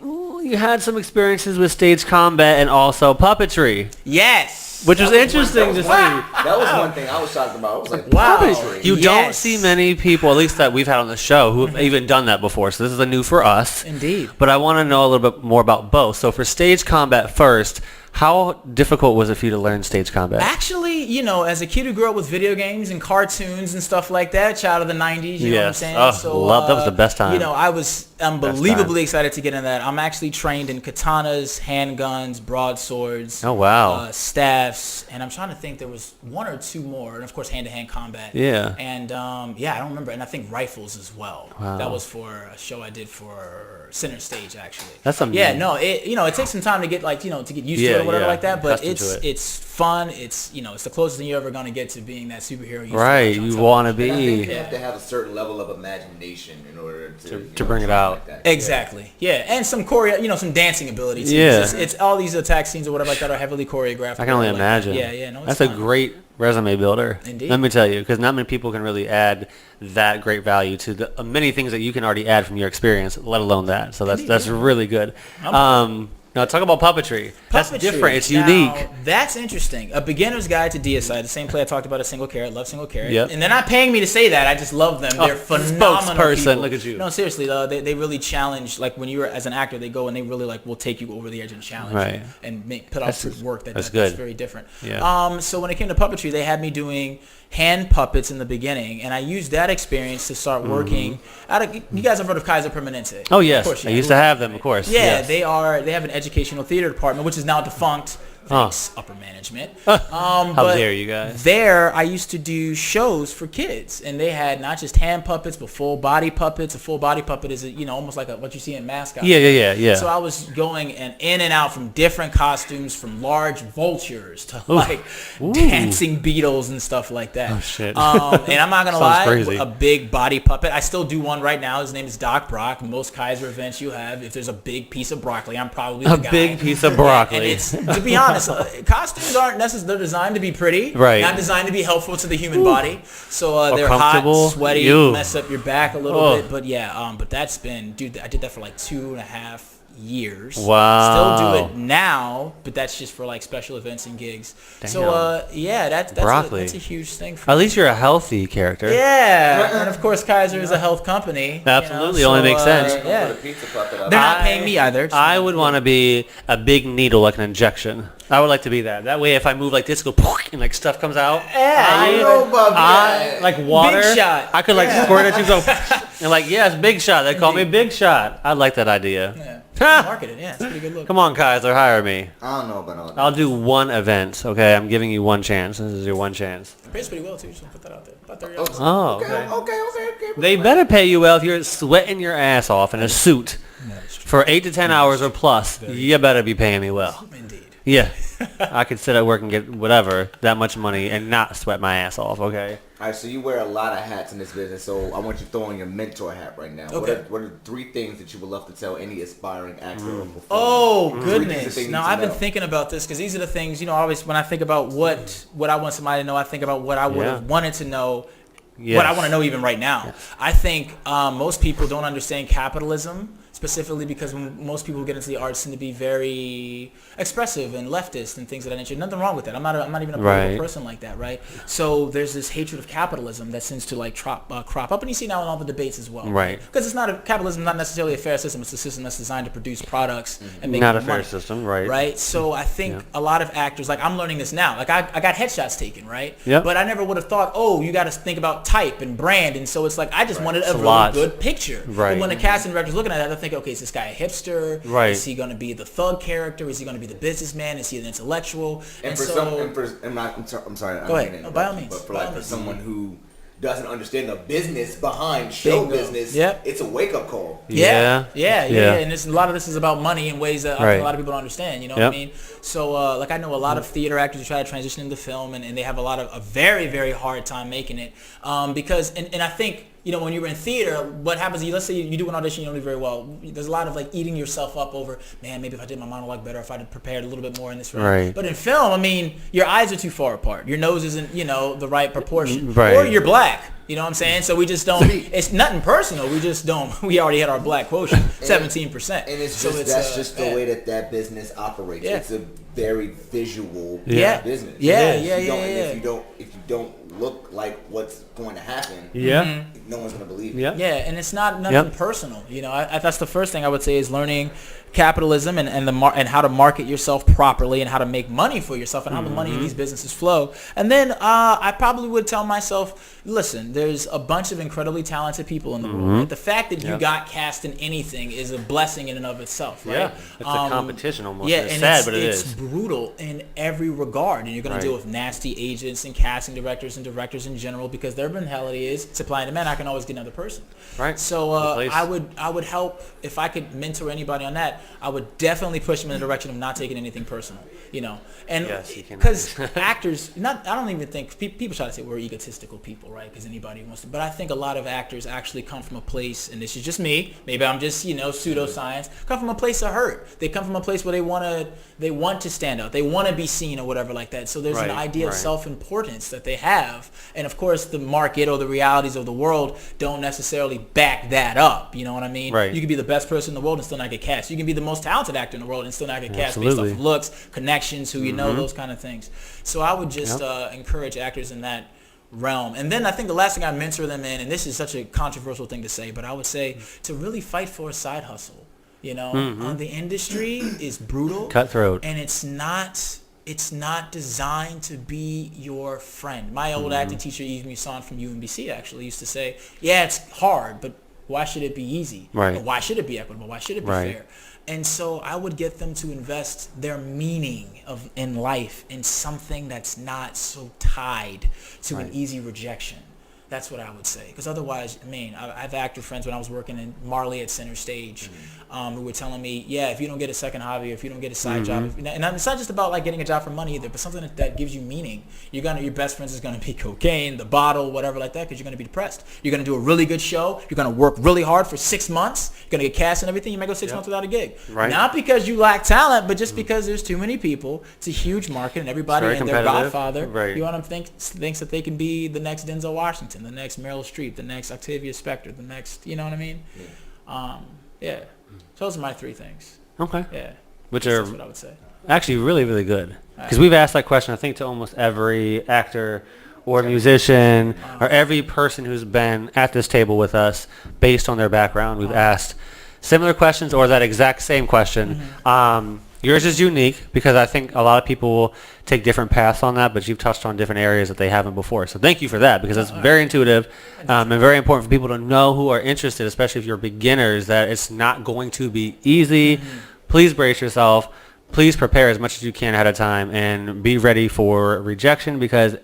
had some experiences with stage combat and also puppetry. Yes. Which was interesting to see. That was one thing I was talking about. I was like, wow. puppetry. You don't see many people, at least that we've had on the show, who have even done that before. So this is a new for us. Indeed. But I want to know a little bit more about both. So for stage combat first, how difficult was it for you to learn stage combat? Actually, as a kid who grew up with video games and cartoons and stuff like that, child of the 90s, you know what I'm saying? Oh, that was the best time. I was unbelievably excited to get into that. I'm actually trained in katanas, handguns, broadswords. Oh, wow. Staffs, and I'm trying to think there was one or two more, and of course hand-to-hand combat. Yeah. And I don't remember, and I think rifles as well. Wow. That was for a show I did for Center Stage, actually. That's amazing. Yeah, no, it takes some time to get to get used to it or whatever like that, but it's fun. It's it's the closest thing you're ever gonna get to being that superhero. You want to be. I think you have to have a certain level of imagination in order to bring it out. Like exactly. Yeah, and some some dancing ability too. Yeah. It's all these attack scenes or whatever like that are heavily choreographed. I can only imagine. Yeah. No, that's fun. A great resume builder. Indeed. Let me tell you, because not many people can really add that great value to the many things that you can already add from your experience, let alone that. So that's really good. Now talk about puppetry. That's different. It's unique. That's interesting. A Beginner's Guide to Deicide, the same play I talked about, a Single Carrot. Love Single Carrot. Yep. And they're not paying me to say that. I just love them. They're phenomenal spokesperson. people. Look at you. No, seriously, they really challenge. Like when you're as an actor, they go and they really will take you over the edge and challenge you and put out work that's very different. Yeah. So when it came to puppetry, they had me doing hand puppets in the beginning, and I used that experience to start working. You guys have heard of Kaiser Permanente? Oh yes, of course, I used to have them, of course. Yeah, yes. They have an educational theater department, which is now defunct. Thanks, upper management. How dare you guys? There, I used to do shows for kids, and they had not just hand puppets, but full body puppets. A full body puppet is, almost like what you see in mascots. Yeah. So I was going in and out from different costumes, from large vultures to dancing beetles and stuff like that. Oh shit! And I'm not gonna lie, crazy. a big body puppet. I still do one right now. His name is Doc Brock. Most Kaiser events you have, if there's a big piece of broccoli, I'm probably the guy. A big piece of broccoli. And it's, to be honest, costumes aren't necessarily, they're designed to be pretty, not designed to be helpful to the human body. So they're hot, sweaty, mess up your back a little bit. But but that's been, dude, I did that for like 2.5 years. Wow. Still do it now, but that's just for like special events and gigs. Damn. So that's broccoli. That's a huge thing for At me. least you're a healthy character. Yeah, and of course Kaiser is a health company. Absolutely, only makes sense. Yeah. They're not paying me either. I would want to be a big needle, like an injection. I would like to be that. That way, if I move like this, go and like stuff comes out. Yeah, like water. Big shot. I could like squirt at you, go and like big shot. They call me Big Shot. I like that idea. Yeah. Marketed, yeah, it's a pretty good look. Come on, Kaiser, hire me. I don't know about all that. I'll do one event, okay? I'm giving you one chance. This is your one chance. It pays pretty well too, so put that out there. About $30. Oh, Okay. okay. They better pay you well if you're sweating your ass off in a suit for 8 to 10 hours or plus. You better be paying me well. Indeed. Yeah. I could sit at work and get whatever, that much money, and not sweat my ass off, okay? All right, so you wear a lot of hats in this business, so I want you to throw on your mentor hat right now. Okay. What are 3 things that you would love to tell any aspiring actor or performer? Oh, 3 things that goodness. they need Now, to I've been know. thinking about this because these are the things, always when I think about what I want somebody to know, I think about what I would have wanted to know, what I want to know even right now. Yes. I think most people don't understand capitalism, specifically because most people who get into the arts tend to be very expressive and leftist and things of that nature. Nothing wrong with that. I'm not even a political person like that, right? So there's this hatred of capitalism that tends to like crop up, and you see now in all the debates as well, right? Because capitalism is not necessarily a fair system. It's a system that's designed to produce products and make not a money, fair system, right? Right. So I think a lot of actors, like I'm learning this now. Like I got headshots taken, right? Yep. But I never would have thought, you got to think about type and brand, and so it's like I just wanted a really good picture. Right. And when the casting director's looking at it, I think, okay, is this guy a hipster? Right. Is he going to be the thug character? Is he going to be the businessman? Is he an intellectual? I'm sorry. Go ahead. No, by all means. But for someone who doesn't understand the business behind show business, it's a wake-up call. Yeah. And a lot of this is about money in ways that I think a lot of people don't understand. You know what I mean? So, like I know a lot of theater actors who try to transition into film, and they have a very, very hard time making it because, and I think, when you were in theater, what happens, let's say you do an audition, you don't do very well. There's a lot of like eating yourself up over, man, maybe if I did my monologue better, if I had prepared a little bit more in this round. Right. But in film, your eyes are too far apart. Your nose isn't, the right proportion. Right. Or you're black. You know what I'm saying? So we just don't, it's nothing personal. We just don't, we already had our black quotient, 17%. And that's just the way that business operates. Yeah. It's a very visual business. If you don't look like what's going to happen, no one's going to believe it. Yeah, and it's not nothing personal. That's the first thing I would say is learning capitalism and how to market yourself properly and how to make money for yourself and how the money in these businesses flow. And then I probably would tell myself, listen, there's a bunch of incredibly talented people in the world. Right? The fact that you got cast in anything is a blessing in and of itself, right? Yeah, it's a competition almost. Yeah, it's and sad, but it's brutal in every regard. And you're going to deal with nasty agents and casting directors and directors in general because their mentality is supply and demand. I can always get another person. Right. So I would help if I could mentor anybody on that. I would definitely push them in the direction of not taking anything personal, and because actors, I don't even think people try to say we're egotistical people, right? Because anybody wants to, but I think a lot of actors actually come from a place, and this is just me. Maybe I'm just pseudoscience. Come from a place of hurt. They come from a place where they want to stand out. They want to be seen or whatever like that. So there's an idea of self-importance that they have, and of course the market or the realities of the world don't necessarily back that up. You know what I mean? Right. You can be the best person in the world and still not get cast. You can be the most talented actor in the world and still not get cast based off of looks, connections, who you know, those kind of things. So I would just encourage actors in that realm. And then I think the last thing I mentor them in, and this is such a controversial thing to say, but I would say to really fight for a side hustle. The industry is brutal, cutthroat, and it's not designed to be your friend. My old acting teacher, Yves Muson from UMBC, actually used to say, it's hard, but why should it be easy? Right. Or why should it be equitable? Why should it be fair? And so I would get them to invest their meaning in life in something that's not so tied to an easy rejection. That's what I would say. Because otherwise, I have actor friends when I was working in Marley at Center Stage who were telling me, if you don't get a second hobby, or if you don't get a side job, and it's not just about like getting a job for money either, but something that gives you meaning. Your best friends is going to be cocaine, the bottle, whatever like that, because you're going to be depressed. You're going to do a really good show. You're going to work really hard for 6 months. You're going to get cast and everything. You might go 6 months without a gig. Right. Not because you lack talent, but just because there's too many people. It's a huge market, and everybody and their godfather, thinks that they can be the next Denzel Washington, the next Meryl Streep, the next Octavia Spencer, the next, you know what I mean? So those are my 3 things. Okay. Yeah. That's what I would say. Actually really, really good. Because we've asked that question, I think, to almost every actor or musician or every person who's been at this table with us based on their background. We've asked similar questions or that exact same question. Yours is unique because I think a lot of people will take different paths on that, but you've touched on different areas that they haven't before. So thank you for that because it's very intuitive and very important for people to know who are interested, especially if you're beginners, that it's not going to be easy. Please brace yourself. Please prepare as much as you can ahead of time and be ready for rejection because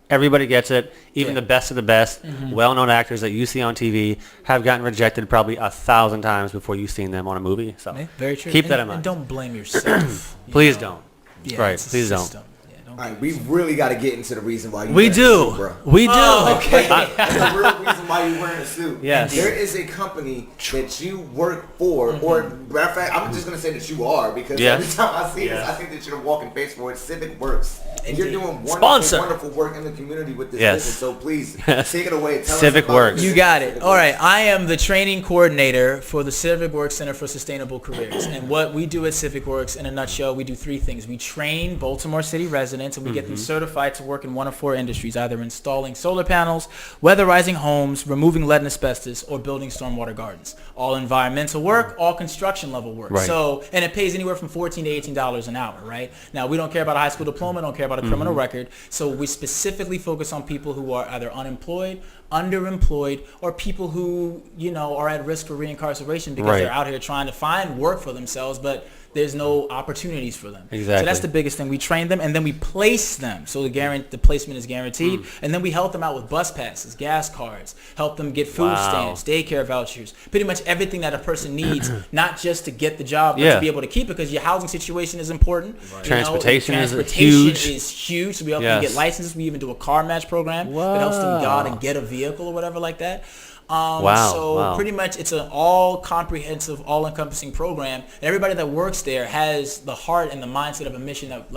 everybody gets it. Even the best of the best, well-known actors that you see on TV have gotten rejected probably 1,000 times before you've seen them on a movie. So Very true. keep that in mind. And don't blame yourself. Please don't. Yeah, Right, it's a please don't. system. Yeah, don't All right, we really got to get into the reason why you We wearing a suit, do. bro. We do. okay. The real reason why you're wearing a suit. Yes. There is a company that you work for, or matter of fact, I'm just gonna say that you are because Yes. every time I see this, Yes. I think that you're a walking face for it. Civic Works, and you're doing wonderful, Sponsor. wonderful work in the community with this Yes. business. So please Yes. take it away. Tell Civic us about Works. You got it. All right. I am the training coordinator for the Civic Works Center for Sustainable Careers. And what we do at Civic Works, in a nutshell, we do three things. We train Baltimore City residents, and we get them certified to work in one of four industries, either installing solar panels, weatherizing homes, removing lead and asbestos, or building stormwater gardens. All environmental work, all construction level work. Right. So, and it pays anywhere from $14 to $18 an hour, right? Now, we don't care about a high school diploma, don't care about a criminal record. So we specifically focus on people who are either unemployed, underemployed, or people who, are at risk for reincarceration because Right. they're out here trying to find work for themselves, but there's no opportunities for them. Exactly. So that's the biggest thing. We train them and then we place them. So the placement is guaranteed. And then we help them out with bus passes, gas cards, help them get food Wow. stamps, daycare vouchers, pretty much everything that a person needs, not just to get the job, but Yeah. to be able to keep it because your housing situation is important. Right. Transportation is Transportation huge. is huge. So we help Yes. them get licenses. We even do a car match program that helps them go out and get a vehicle or whatever like that. So pretty much it's an all comprehensive, all encompassing program. And everybody that works there has the heart and the mindset of a mission that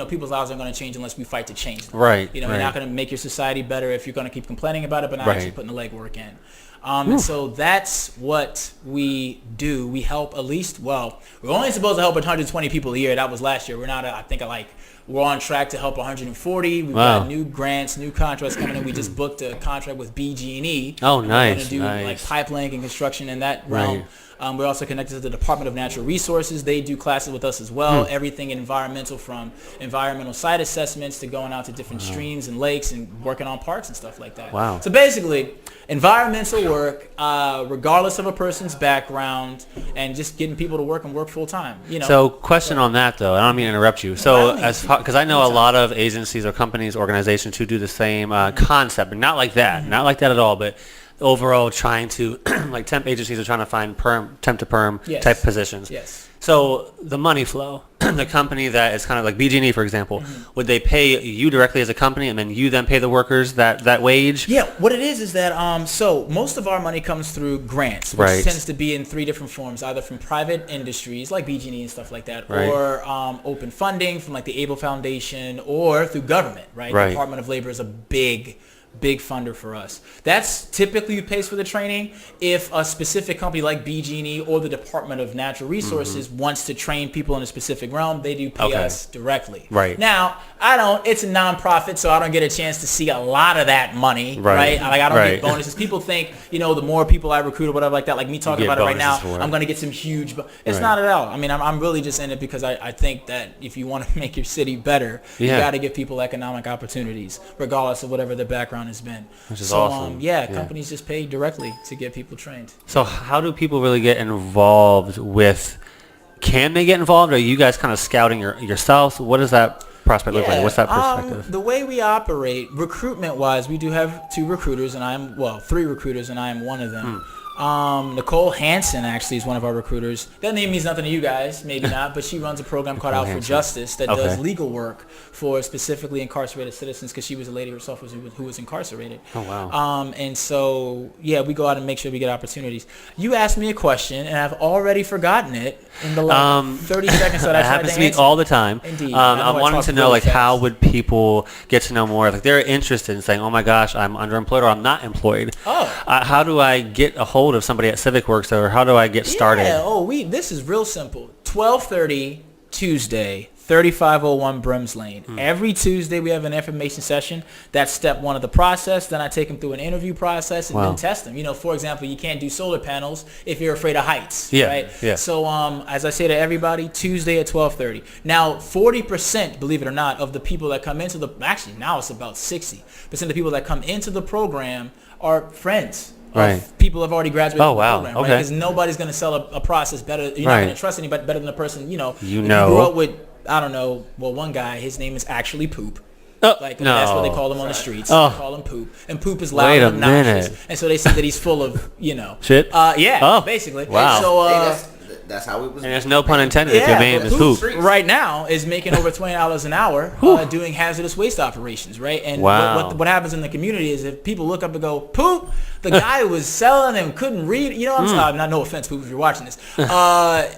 people's lives aren't going to change unless we fight to change them. Right, You're right. not going to make your society better if you're going to keep complaining about it, but not Right. actually putting the legwork in. And so that's what we do. We help at least, we're only supposed to help 120 people a year. That was last year. We're not, we're on track to help 140. We've got new grants, new contracts coming in. We just booked a contract with BG&E. Oh, We're nice, going to do nice. pipe laying and construction in that realm. We're also connected to the Department of Natural Resources. They do classes with us as well. Everything environmental, from environmental site assessments to going out to different streams and lakes and working on parks and stuff like that. Wow. So basically, environmental work, regardless of a person's background, and just getting people to work and work full time. So question on that though, I don't mean to interrupt you. So because I know a lot of agencies or companies, organizations who do the same concept, but not like that, not like that at all, but overall trying to, like temp agencies are trying to find temp to perm Yes. type positions. Yes. So the money flow, the company that is kind of like BG&E, for example, would they pay you directly as a company and then you then pay the workers that wage? Yeah, what it is that so most of our money comes through grants, which Right. tends to be in three different forms, either from private industries like BG&E and stuff like that, Right. or open funding from like the Able Foundation, or through government, right? Right. The Department of Labor is a big funder for us. That's typically who pays for the training. If a specific company like BG&E or the Department of Natural Resources wants to train people in a specific realm, they do pay Okay. us directly. Right. Now, it's a nonprofit, so I don't get a chance to see a lot of that money, Right. right? I don't Right. get bonuses. People think, the more people I recruit or whatever like that, like me talking get about it right now, bonuses for it. I'm going to get some huge, it's Right. not at all. I mean, I'm really just in it because I think that if you want to make your city better, you Yeah. got to give people economic opportunities, regardless of whatever their background has been. Which is so, awesome. Yeah, Yeah. companies just pay directly to get people trained. So how do people really get involved with, can they get involved? Or are you guys kind of scouting yourselves? What does that prospect look like? What's that perspective? The way we operate, recruitment-wise, we do have three recruiters, and I am one of them. Nicole Hansen actually is one of our recruiters. That name means nothing to you guys, maybe not, but she runs a program called Out for Hansen. Justice that Okay. does legal work for specifically incarcerated citizens, because she was a lady herself who was incarcerated. Oh, wow. And so, yeah, we go out and make sure we get opportunities. You asked me a question, and I've already forgotten it in the 30 seconds that I That tried happens to to me answer. all the time. Indeed. I'm wanting talk to know, really like, how fast. would people get to know more? Like, they're interested in saying, oh my gosh, I'm underemployed or I'm not employed. Oh. How do I get a hold of somebody at Civic Works, or how do I get started? Yeah, this is real simple. 12:30 Tuesday, 3501 Brims Lane. Hmm. Every Tuesday we have an information session. That's step one of the process. Then I take them through an interview process and Wow. then test them. You know, for example, you can't do solar panels if you're afraid of heights. Yeah, Right? yeah. So as I say to everybody, Tuesday at 12:30. Now, 40%, believe it or not, of the people that come into actually now it's about 60% of people that come into the program are friends. Right. Of people have already graduated Oh, from the wow. program, Okay. right? Because nobody's going to sell a process better. You're not Right. going to trust anybody better than the person, if You you know. grew up with, I don't know, well, one guy, his name is actually Poop. Oh, Like no. that's what they call him on the streets. Oh. They call him Poop, and Poop is loud Wait a and obnoxious, minute. and so they say that he's full of, Shit? yeah, Oh. basically. Wow. So Hey, that's how it was. And there's no pun intended if your name but is Poop. right now is making over $20 an hour doing hazardous waste operations, right? And Wow. what happens in the community is if people look up and go, Poop, the guy who was selling and couldn't read, I'm sorry, not no offense, Poop, if you're watching this,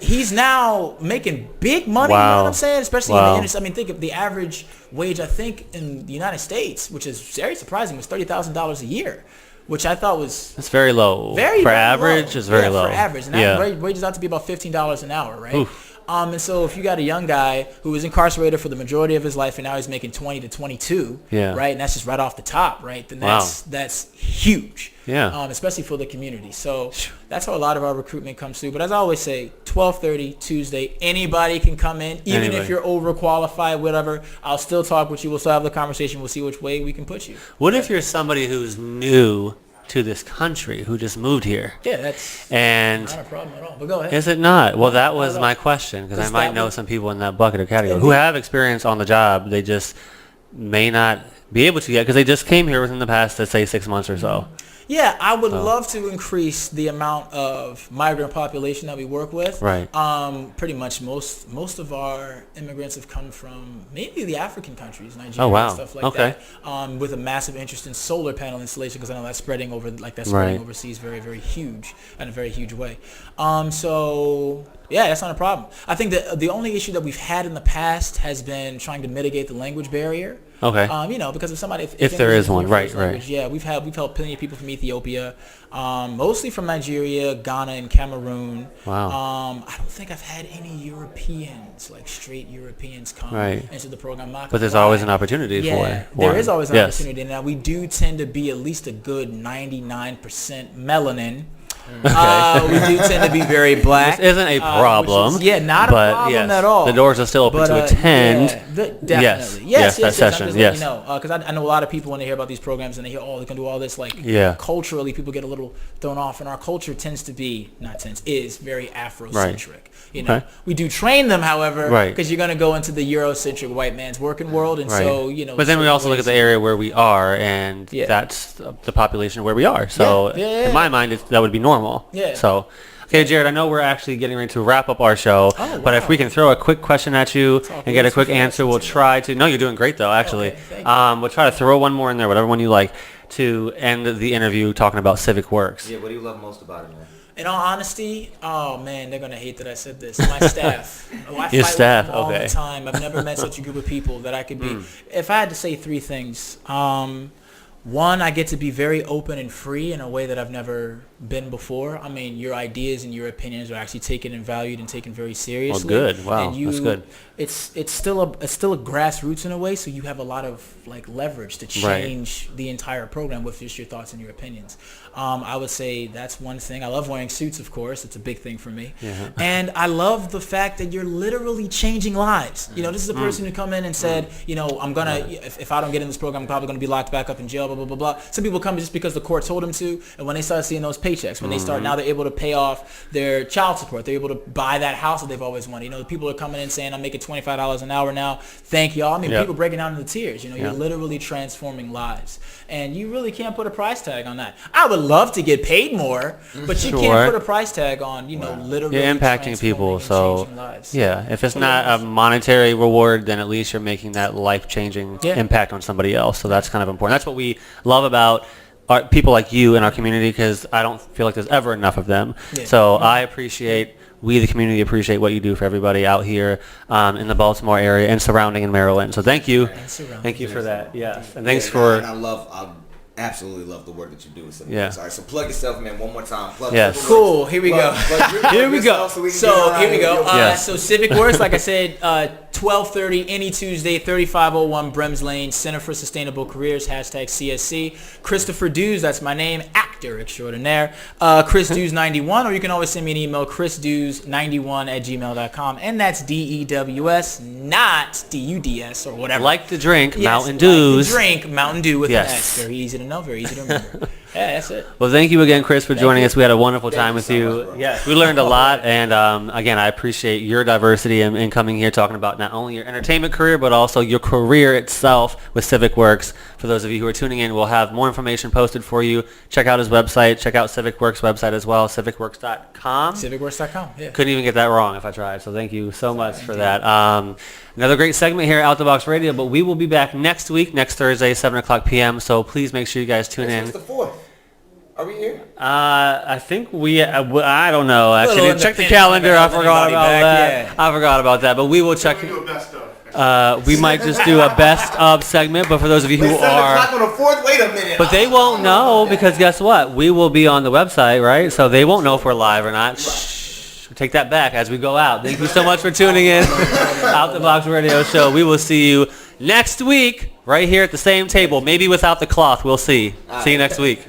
he's now making big money, you know Wow. what I'm saying? Especially in Wow. the industry. I mean, think of the average wage, I think, in the United States, which is very surprising, was $30,000 a year, which I thought was It's very low. very for very average, low. it's very Yeah, low. for average, and yeah. that wages out to be about $15 an hour, right? Oof. And so if you got a young guy who was incarcerated for the majority of his life and now he's making 20 to 22, Yeah. right, and that's just right off the top, right? Then Wow. that's huge, Yeah. especially for the community. So that's how a lot of our recruitment comes through. But as I always say, 12:30 Tuesday, anybody can come in, even Anybody. if you're overqualified, whatever. I'll still talk with you. We'll still have the conversation. We'll see which way we can put you. What if you're somebody who's new to this country, who just moved here? Yeah, that's And not a problem at all. But go ahead. is it not? Well, that was at all. my question, because I Is might that know what- some people in that bucket or category Yeah, who the- have experience on the job. They just may not be able to yet because they just came here within the past, let's say, 6 months or so. Yeah, I would love to increase the amount of migrant population that we work with. Right. Pretty much most of our immigrants have come from mainly the African countries, Nigeria Oh, wow. and stuff like Okay. that. With a massive interest in solar panel installation because I know that's spreading Right. overseas very, very huge in a very huge way. So yeah, that's not a problem. I think that the only issue that we've had in the past has been trying to mitigate the language barrier. Okay. Because if somebody, If there English is one, your right, first right. language, yeah, we've helped plenty of people from Ethiopia, mostly from Nigeria, Ghana, and Cameroon. Wow. I don't think I've had any Europeans, like straight Europeans, come Right. into the program. But there's always an opportunity for Yeah, it. there is always an Yes. opportunity. Now we do tend to be at least a good 99% melanin. We do tend to be very black. This isn't a problem. Not a but problem yes, at all. the doors are still open to attend. Definitely. Yes, Yes, that session, I'm just yes. letting you know, because I know a lot of people when they hear about these programs and they hear, oh, they can do all this. Like, Yeah. culturally, people get a little thrown off, and our culture is very Afrocentric. You know, Okay. we do train them, however, Right. because you're going to go into the Eurocentric white man's working world, and Right. so But then we also look at the area where we are, and Yeah. that's the population where we are. So Yeah. in my mind, that would be normal. Yeah. So, okay, Jared, I know we're actually getting ready to wrap up our show, Oh, but if wow. we can throw a quick question at you Talk and get a really quick fast. answer, we'll try to. No, you're doing great though, actually. Okay, thank you. We'll try to throw one more in there, whatever one you like, to end the interview talking about Civic Works. Yeah, what do you love most about it, man? In all honesty, oh man, they're gonna hate that I said this. My staff. I Your fight staff, with them all okay. the time. I've never met such a group of people that I could be. If I had to say three things, one, I get to be very open and free in a way that I've never been before. I mean, your ideas and your opinions are actually taken and valued and taken very seriously. good. Wow, And that's good. It's still a grassroots in a way, so you have a lot of like leverage to Right. change the entire program with just your thoughts and your opinions. I would say that's one thing. I love wearing suits, of course. It's a big thing for me. Yeah. And I love the fact that you're literally changing lives. You know, this is a person who come in and said, you know, I'm going to, if I don't get in this program, I'm probably going to be locked back up in jail, blah, blah, blah, blah. Some people come just because the court told them to. And when they start seeing those paychecks, when they start, now they're able to pay off their child support. They're able to buy that house that they've always wanted. You know, people are coming in saying, I'm making $25 an hour now. Thank y'all. I mean, Yep. people breaking down into tears. You know, Yeah. you're literally transforming lives. And you really can't put a price tag on that. I would love to get paid more, but you Sure. can't put a price tag on, you know, literally You're impacting people, transforming and so changing lives. yeah, if it's So not yeah. a monetary reward, then at least you're making that life-changing Yeah. impact on somebody else. So that's kind of important. That's what we love about our people like you in our community, because I don't feel like there's ever enough of them. Yeah. So I appreciate, we the community appreciate what you do for everybody out here in the Baltimore area and surrounding in Maryland. So thank you. surrounding. Thank you for that. Yes. And thanks Yeah, for... and I love absolutely love the work that you do with Civic Yeah. Works. All right, so plug yourself, man, one more time. Plug Yes. Civic Cool. Works. Here we go. Here we go. So here we go. Yes. So Civic Works, like I said, 12:30 any Tuesday, 3501 Brems Lane, Center for Sustainable Careers, #CSC. Christopher Dews, that's my name, actor extraordinaire. Chris Dews 91, or you can always send me an email, chrisdews91@gmail.com, and that's DEWS, not DUDS or whatever. Like to drink Yes, Mountain like Dews. to drink Mountain Dew with Yes. an S. Very easy to know, very easy to remember. Yeah, that's it. Well, thank you again, Chris, for joining you. us. We had a wonderful time you with so you. much, bro. Yes, we learned a lot, and again, I appreciate your diversity in coming here, talking about not only your entertainment career, but also your career itself with Civic Works. For those of you who are tuning in, we'll have more information posted for you. Check out his website. Check out Civic Works' website as well, civicworks.com. CivicWorks.com. Yeah. Couldn't even get that wrong if I tried, so thank you so much for that. Another great segment here at Out the Box Radio, but we will be back next week, next Thursday, 7 o'clock p.m., so please make sure you guys tune in. It's the 4th. Are we here? I think I don't know, actually. Little Check the independent, calendar. I like forgot anybody about back, that. yeah. I forgot about that, but we will check. We might just do a best of segment, but for those of you who It's 7 are... o'clock on the 4th? Wait a minute. But they won't know because guess what? We will be on the website, right? So they won't know if we're live or not. Shh. Take that back as we go out. Thank you so much for tuning in. Out the Box Radio Show. We will see you next week right here at the same table. Maybe without the cloth. We'll see. See you next week.